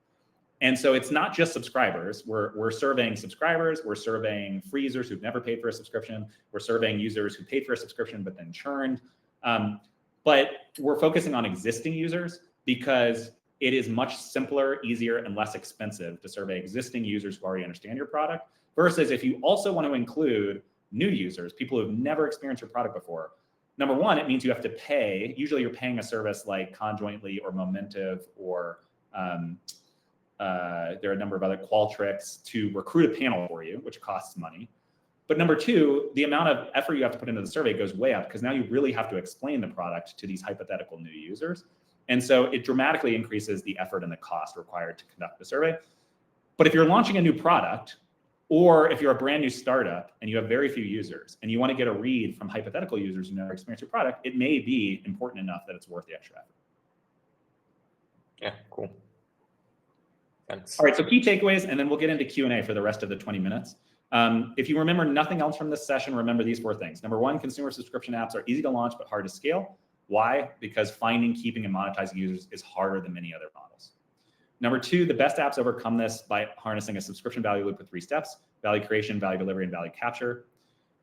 And so it's not just subscribers. We're surveying subscribers. We're surveying free users who've never paid for a subscription. We're surveying users who paid for a subscription but then churned. But we're focusing on existing users because it is much simpler, easier, and less expensive to survey existing users who already understand your product versus if you also want to include new users, people who've never experienced your product before. Number one, it means you have to pay. Usually you're paying a service like Conjointly or Momentive or there are a number of other Qualtrics to recruit a panel for you, which costs money. But number two, the amount of effort you have to put into the survey goes way up because now you really have to explain the product to these hypothetical new users. And so it dramatically increases the effort and the cost required to conduct the survey. But if you're launching a new product, or if you're a brand new startup and you have very few users and you want to get a read from hypothetical users who never experienced your product, it may be important enough that it's worth the extra effort. Yeah, cool. Thanks. All right, so key takeaways, and then we'll get into Q&A for the rest of the 20 minutes. If you remember nothing else from this session, remember these 4 things. Number one, consumer subscription apps are easy to launch but hard to scale. Why? Because finding, keeping, and monetizing users is harder than many other models. Number two, the best apps overcome this by harnessing a subscription value loop with 3 steps: value creation, value delivery, and value capture.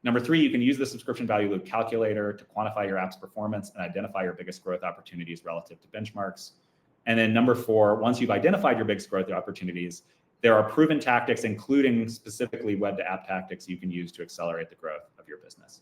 Number three, you can use the subscription value loop calculator to quantify your app's performance and identify your biggest growth opportunities relative to benchmarks. And then number 4, once you've identified your biggest growth opportunities, there are proven tactics, including specifically web-to-app tactics you can use to accelerate the growth of your business.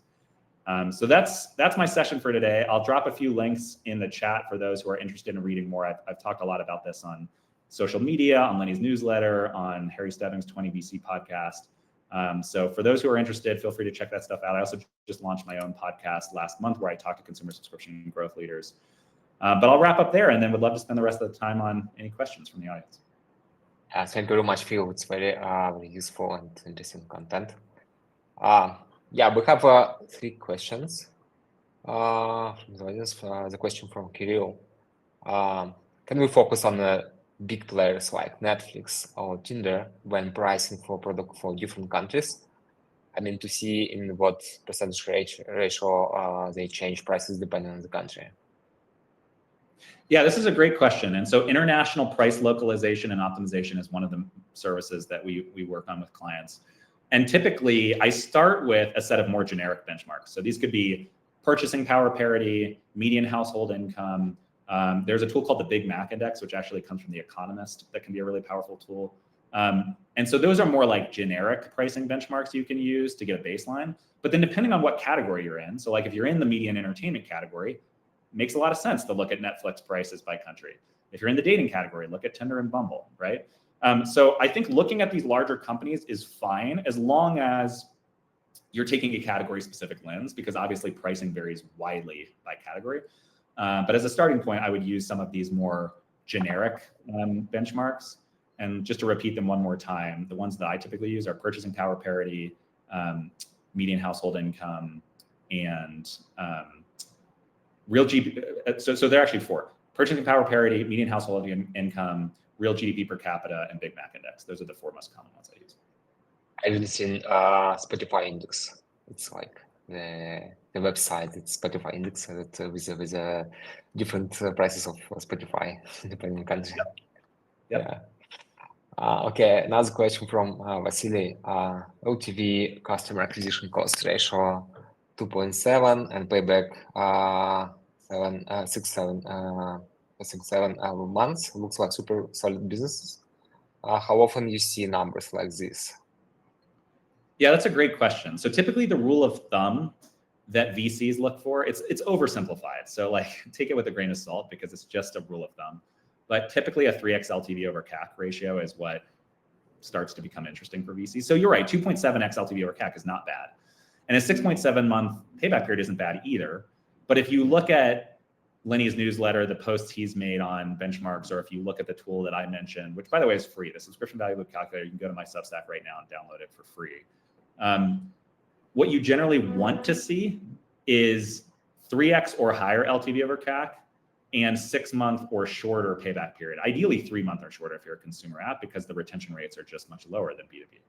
So that's my session for today. I'll drop a few links in the chat for those who are interested in reading more. I've talked a lot about this on social media, on Lenny's newsletter, on Harry Stebbings' 20 VC podcast. So for those who are interested, feel free to check that stuff out. I also just launched my own podcast last month where I talk to consumer subscription and growth leaders. But I'll wrap up there and then would love to spend the rest of the time on any questions from the audience. Thank you very much, Phil. It's very useful and interesting content. Yeah, we have 3 questions from the audience. The question from Kirill. Can we focus on the big players like Netflix or Tinder when pricing for product for different countries? I mean, to see in what percentage ratio they change prices depending on the country. Yeah, this is a great question. And so international price localization and optimization is one of the services that we work on with clients. And typically, I start with a set of more generic benchmarks. So these could be purchasing power parity, median household income. There's a tool called the Big Mac Index, which actually comes from The Economist, that can be a really powerful tool. And so those are more like generic pricing benchmarks you can use to get a baseline. But then depending on what category you're in, so like if you're in the media and entertainment category, makes a lot of sense to look at Netflix prices by country. If you're in the dating category, look at Tinder and Bumble, right? So I think looking at these larger companies is fine as long as you're taking a category specific lens, because obviously pricing varies widely by category. But as a starting point, I would use some of these more generic benchmarks. And just to repeat them one more time, the ones that I typically use are purchasing power parity, median household income, and real GDP. So they're actually 4: purchasing power parity, median household income, real GDP per capita, and Big Mac index. Those are the 4 most common ones I use. I really seen Spotify index. It's like the website. It's Spotify index with different prices of Spotify depending on country. Yep. Yeah. Okay, another question from Vasily. LTV customer acquisition cost ratio 2.7 and payback 6-7 months. Looks like super solid businesses. How often you see numbers like this? Yeah, that's a great question. So typically the rule of thumb that VCs look for, it's oversimplified. So like take it with a grain of salt because it's just a rule of thumb. But typically a 3x LTV over CAC ratio is what starts to become interesting for VCs. So you're right, 2.7x LTV over CAC is not bad. And a 6.7 month payback period isn't bad either. But if you look at Lenny's newsletter, the posts he's made on benchmarks, or if you look at the tool that I mentioned, which by the way is free, the subscription value loop calculator, you can go to my Substack right now and download it for free. What you generally want to see is 3x or higher LTV over CAC and 6-month or shorter payback period. Ideally 3-month or shorter if you're a consumer app, because the retention rates are just much lower than B2B.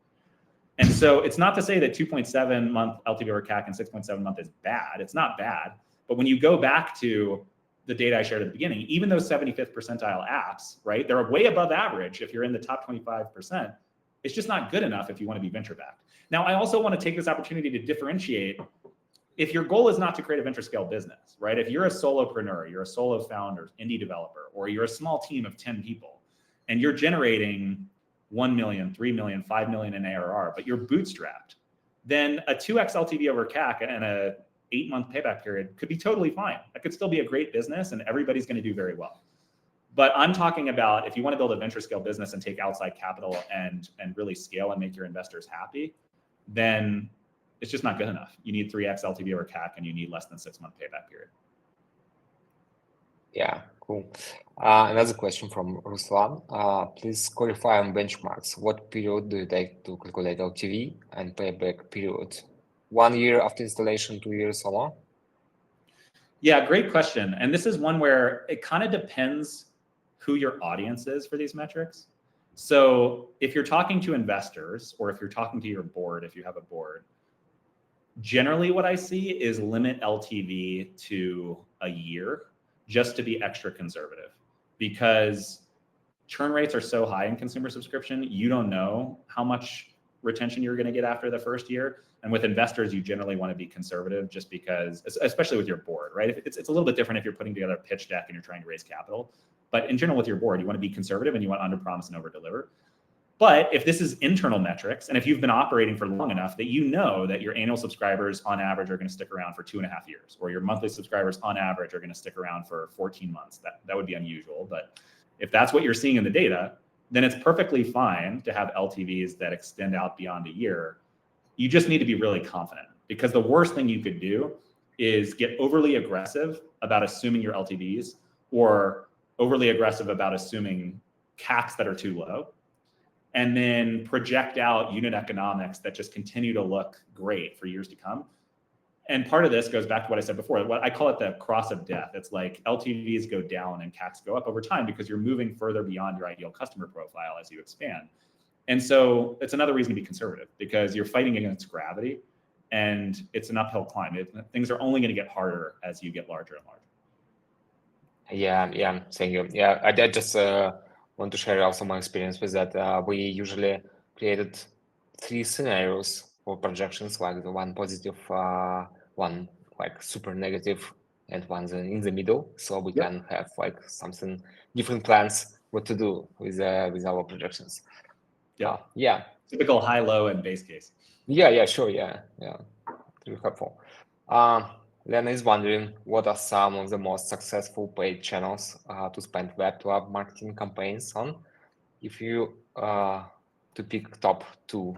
And so it's not to say that 2.7 month LTV over CAC and 6.7 month is bad. It's not bad. But when you go back to the data I shared at the beginning, even those 75th percentile apps, right, they're way above average if you're in the top 25%. It's just not good enough if you want to be venture backed. Now, I also want to take this opportunity to differentiate. If your goal is not to create a venture scale business, right? If you're a solopreneur, you're a solo founder, indie developer, or you're a small team of 10 people, and you're generating 1 million, 3 million, 5 million in ARR, but you're bootstrapped, then a 2x LTV over CAC and a 8-month payback period could be totally fine. That could still be a great business and everybody's going to do very well. But I'm talking about if you want to build a venture scale business and take outside capital and really scale and make your investors happy, then it's just not good enough. You need 3x LTV over CAC and you need less than 6-month payback period. Yeah, cool. Another question from Ruslan. Please clarify on benchmarks. What period do you take to calculate LTV and payback period? 1 year after installation, 2 years or more? Yeah, great question. And this is one where it kind of depends who your audience is for these metrics. So if you're talking to investors or if you're talking to your board, if you have a board, generally what I see is limit LTV to a year just to be extra conservative, because churn rates are so high in consumer subscription, you don't know how much retention you're going to get after the first year. And with investors, you generally want to be conservative just because, especially with your board, right? It's a little bit different if you're putting together a pitch deck and you're trying to raise capital. But in general, with your board, you want to be conservative and you want to underpromise and overdeliver. But if this is internal metrics, and if you've been operating for long enough that you know that your annual subscribers on average are going to stick around for 2.5 years, or your monthly subscribers on average are going to stick around for 14 months, that would be unusual. But if that's what you're seeing in the data, then it's perfectly fine to have LTVs that extend out beyond a year. You just need to be really confident, because the worst thing you could do is get overly aggressive about assuming your LTVs, or overly aggressive about assuming CACs that are too low, and then project out unit economics that just continue to look great for years to come. And part of this goes back to what I said before, what I call it the cross of death. It's like LTVs go down and CACs go up over time because you're moving further beyond your ideal customer profile as you expand. And so it's another reason to be conservative, because you're fighting against gravity and it's an uphill climb. Things are only going to get harder as you get larger and larger. Yeah, thank you. Yeah, I just want to share also my experience with that. We usually created 3 scenarios for projections, like the one positive, one like super negative, and one in the middle. So we can have like something different plans what to do with our projections. Yeah. Typical high, low, and base case. Yeah, sure. Yeah. Really helpful. Lena is wondering, what are some of the most successful paid channels to spend Web2App marketing campaigns on? If you to pick top 2.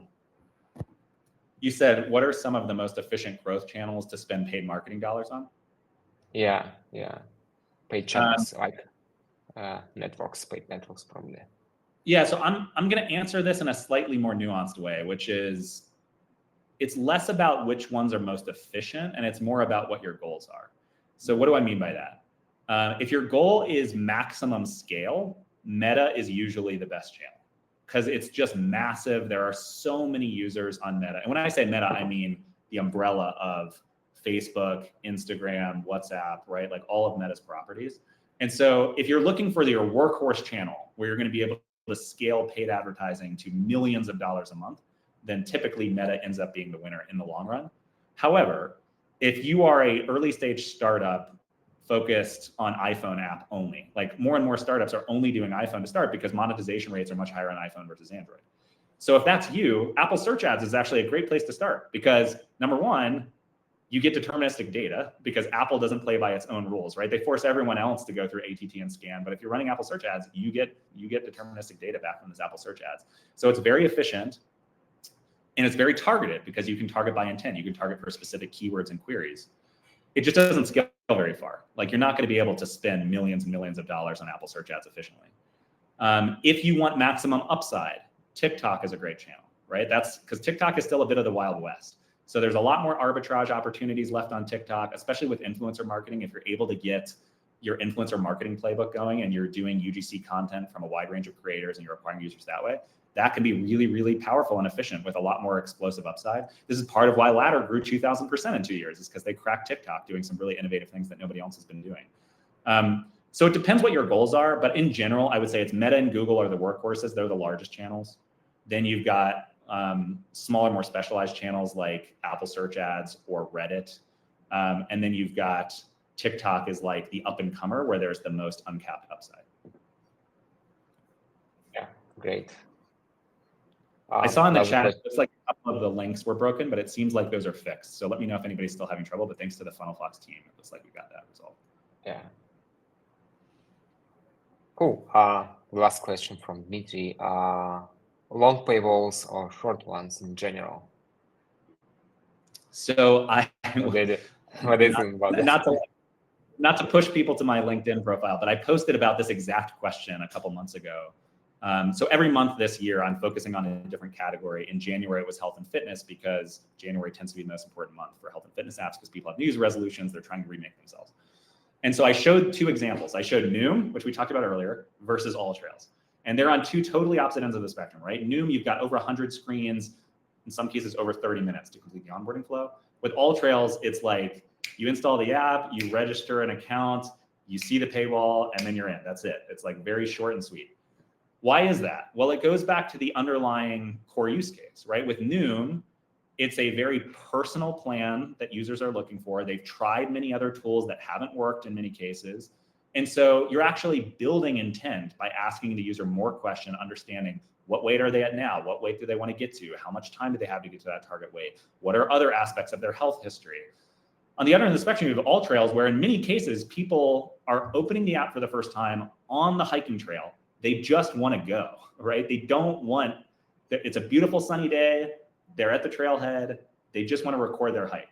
You said, what are some of the most efficient growth channels to spend paid marketing dollars on? Yeah. Paid channels like networks, paid networks probably. Yeah, so I'm going to answer this in a slightly more nuanced way, which is it's less about which ones are most efficient and it's more about what your goals are. So what do I mean by that? If your goal is maximum scale, Meta is usually the best channel because it's just massive. There are so many users on Meta. And when I say Meta, I mean the umbrella of Facebook, Instagram, WhatsApp, right? Like all of Meta's properties. And so if you're looking for your workhorse channel where you're going to be able to scale paid advertising to millions of dollars a month, then typically Meta ends up being the winner in the long run. However, if you are a early stage startup focused on iPhone app only, like more and more startups are only doing iPhone to start because monetization rates are much higher on iPhone versus Android. So if that's you, Apple search ads is actually a great place to start because number one, you get deterministic data because Apple doesn't play by its own rules, right? They force everyone else to go through ATT and scan, but if you're running Apple search ads, you get deterministic data back from those Apple search ads. So it's very efficient and it's very targeted because you can target by intent. You can target for specific keywords and queries. It just doesn't scale very far. Like you're not going to be able to spend millions and millions of dollars on Apple search ads efficiently. If you want maximum upside, TikTok is a great channel, right? That's because TikTok is still a bit of the Wild West. So there's a lot more arbitrage opportunities left on TikTok, especially with influencer marketing. If you're able to get your influencer marketing playbook going and you're doing UGC content from a wide range of creators and you're acquiring users that way, that can be really, really powerful and efficient with a lot more explosive upside. This is part of why Ladder grew 2,000% in 2 years, is because they cracked TikTok doing some really innovative things that nobody else has been doing. So it depends what your goals are, but in general, I would say it's Meta and Google are the workhorses. They're the largest channels. Then you've got smaller, more specialized channels like Apple search ads or Reddit. And then you've got TikTok is like the up and comer where there's the most uncapped upside. Yeah, great. I saw in the chat, it looks like a couple of the links were broken, but it seems like those are fixed. So let me know if anybody's still having trouble, but thanks to the FunnelFox team, it looks like we got that resolved. Yeah. Cool. Last question from Dmitry. Long paywalls or short ones in general? So What do you think about that? Not to push people to my LinkedIn profile, but I posted about this exact question a couple months ago. So every month this year, I'm focusing on a different category. In January, it was health and fitness because January tends to be the most important month for health and fitness apps because people have New Year's resolutions, they're trying to remake themselves. And so I showed two examples. I showed Noom, which we talked about earlier, versus AllTrails. And they're on two totally opposite ends of the spectrum, right? Noom, you've got over 100 screens, in some cases over 30 minutes to complete the onboarding flow. With AllTrails, it's like you install the app, you register an account, you see the paywall, and then you're in. That's it. It's like very short and sweet. Why is that? Well, it goes back to the underlying core use case, right? With Noom, it's a very personal plan that users are looking for. They've tried many other tools that haven't worked in many cases. And so you're actually building intent by asking the user more questions, understanding what weight are they at now? What weight do they want to get to? How much time do they have to get to that target weight? What are other aspects of their health history? On the other end of the spectrum, you have AllTrails, where in many cases, people are opening the app for the first time on the hiking trail. They just want to go, right? They don't want, it's a beautiful sunny day. They're at the trailhead. They just want to record their hike.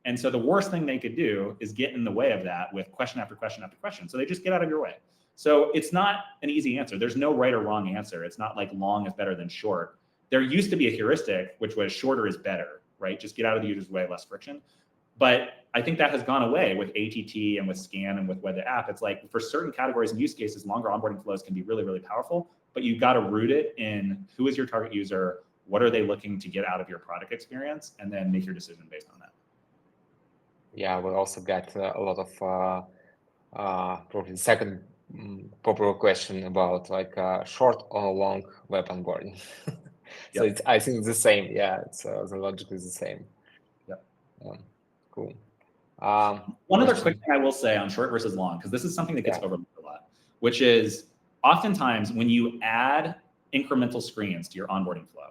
And so the worst thing they could do is get in the way of that with question after question after question. So they just get out of your way. So it's not an easy answer. There's no right or wrong answer. It's not like long is better than short. There used to be a heuristic, which was shorter is better, right? Just get out of the user's way, less friction. But I think that has gone away with ATT and with Scan and with Web2App. It's like for certain categories and use cases, longer onboarding flows can be really, really powerful, but you've got to root it in who is your target user, what are they looking to get out of your product experience, and then make your decision based on that. Yeah, we also got a lot of probably the second popular question about like short or long web onboarding. So Yep. I think it's the same. Yeah, it's the logic is the same. Yep. Cool. One other quick thing I will say on short versus long, because this is something that gets overlooked a lot, which is oftentimes when you add incremental screens to your onboarding flow,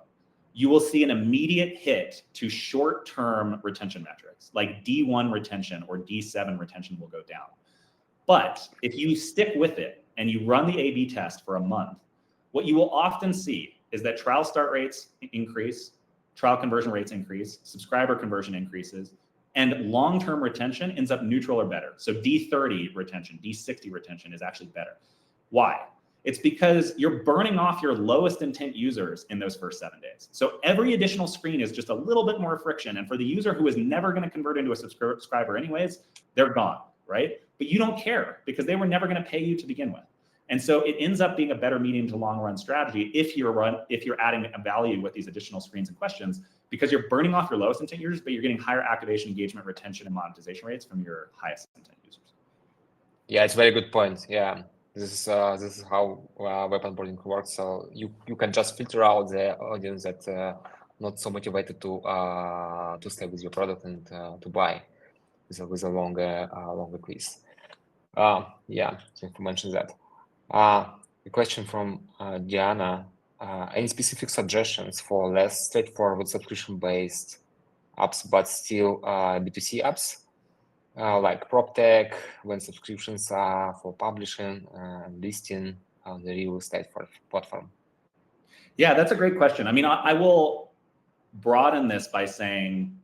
you will see an immediate hit to short-term retention metrics, like D1 retention or D7 retention will go down. But if you stick with it and you run the A/B test for a month, what you will often see is that trial start rates increase, trial conversion rates increase, subscriber conversion increases, and long-term retention ends up neutral or better. So D30 retention, D60 retention is actually better. Why? It's because you're burning off your lowest intent users in those first 7 days. So every additional screen is just a little bit more friction. And for the user who is never going to convert into a subscriber anyways, they're gone, right? But you don't care because they were never going to pay you to begin with. And so it ends up being a better medium to long run strategy if you're adding a value with these additional screens and questions, because you're burning off your lowest intent users, but you're getting higher activation, engagement, retention, and monetization rates from your highest intent users. Yeah, it's a very good point. Yeah, this is how web onboarding works. So you can just filter out the audience that not so motivated to stay with your product and to buy with a longer quiz. Yeah, thank you mentioned that. A question from Diana. Any specific suggestions for less straightforward subscription-based apps, but still B2C apps, like PropTech, when subscriptions are for publishing and listing on the real estate platform? Yeah, that's a great question. I mean, I will broaden this by saying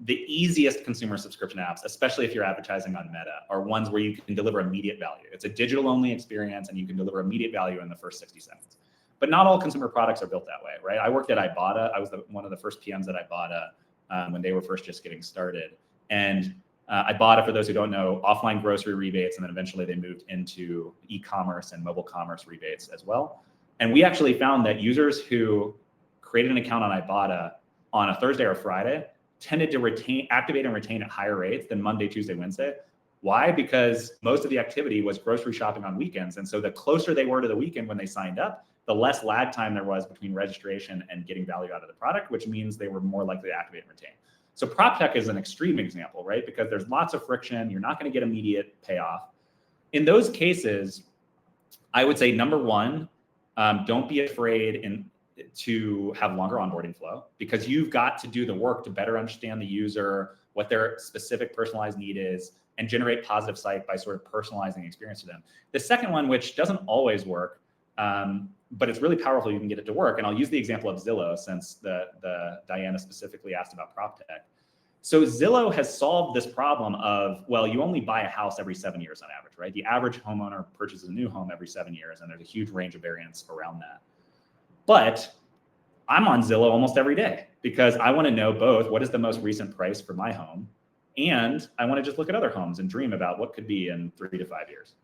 the easiest consumer subscription apps, especially if you're advertising on Meta, are ones where you can deliver immediate value. It's a digital-only experience, and you can deliver immediate value in the first 60 seconds. But not all consumer products are built that way, right? I worked at Ibotta. I was one of the first PMs at Ibotta when they were first just getting started. And Ibotta, for those who don't know, offline grocery rebates, and then eventually they moved into e-commerce and mobile commerce rebates as well. And we actually found that users who created an account on Ibotta on a Thursday or Friday tended to activate and retain at higher rates than Monday, Tuesday, Wednesday. Why? Because most of the activity was grocery shopping on weekends. And so the closer they were to the weekend when they signed up, the less lag time there was between registration and getting value out of the product, which means they were more likely to activate and retain. So PropTech is an extreme example, right? Because there's lots of friction. You're not going to get immediate payoff. In those cases, I would say, number one, don't be afraid to have longer onboarding flow, because you've got to do the work to better understand the user, what their specific personalized need is, and generate positive psych by sort of personalizing the experience to them. The second one, which doesn't always work, but it's really powerful, you can get it to work. And I'll use the example of Zillow, since the Diana specifically asked about PropTech. So Zillow has solved this problem of, well, you only buy a house every 7 years on average, right? The average homeowner purchases a new home every 7 years, and there's a huge range of variance around that. But I'm on Zillow almost every day because I want to know both what is the most recent price for my home, and I want to just look at other homes and dream about what could be in 3 to 5 years.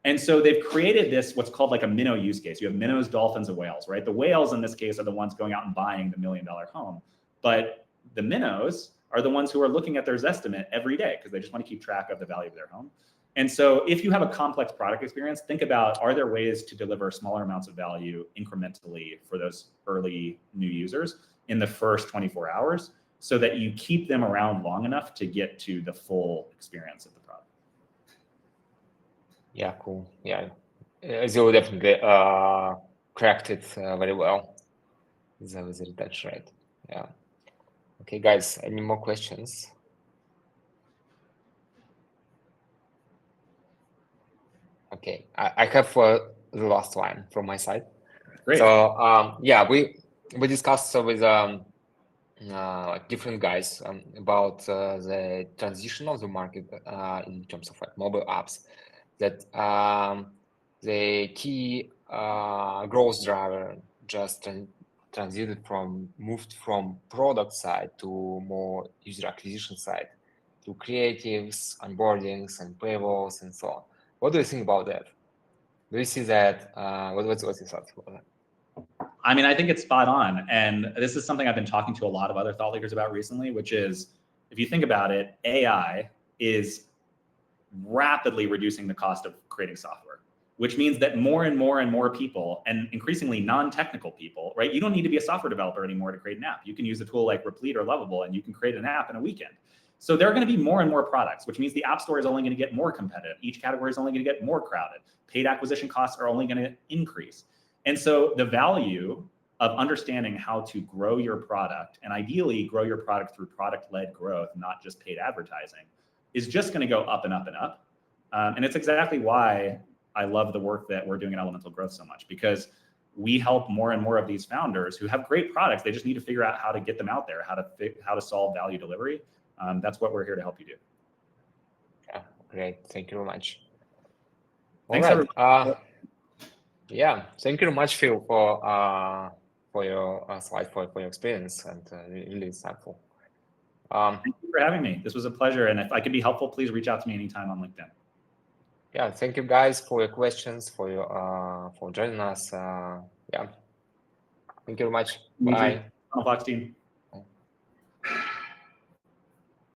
And so they've created this, what's called like a minnow use case. You have minnows, dolphins, and whales, right? The whales in this case are the ones going out and buying the $1 million home. But the minnows are the ones who are looking at their Zestimate every day because they just want to keep track of the value of their home. And so if you have a complex product experience, think about, are there ways to deliver smaller amounts of value incrementally for those early new users in the first 24 hours so that you keep them around long enough to get to the full experience of the product? Yeah, cool. Yeah, Zillow definitely cracked it very well. That was that's right. Yeah. Okay, guys, any more questions? Okay, I have the last one from my side. Great. So yeah, we discussed with different guys about the transition of the market in terms of like mobile apps. That the key growth driver just moved from product side to more user acquisition side, to creatives, onboardings, and paywalls, and so on. What do you think about that? Do you see that? What's your thoughts about that? I mean, I think it's spot on. And this is something I've been talking to a lot of other thought leaders about recently, which is, if you think about it, AI is rapidly reducing the cost of creating software, which means that more and more and more people, and increasingly non-technical people, right? You don't need to be a software developer anymore to create an app. You can use a tool like Replete or Lovable, and you can create an app in a weekend. So there are going to be more and more products, which means the App Store is only going to get more competitive. Each category is only going to get more crowded. Paid acquisition costs are only going to increase. And so the value of understanding how to grow your product, and ideally grow your product through product-led growth, not just paid advertising, is just going to go up and up and up. And it's exactly why I love the work that we're doing at Elemental Growth so much, because we help more and more of these founders who have great products. They just need to figure out how to get them out there, how to solve value delivery. That's what we're here to help you do. Yeah, great. Thank you very much. Thanks, all right. Yeah, thank you very much, Phil, for your slide, for your experience, and really insightful. Thank you for having me. This was a pleasure, and if I could be helpful, please reach out to me anytime on LinkedIn. Yeah, thank you guys for your questions, for joining us. Yeah, thank you very much. Bye. FunnelFox team. Bye.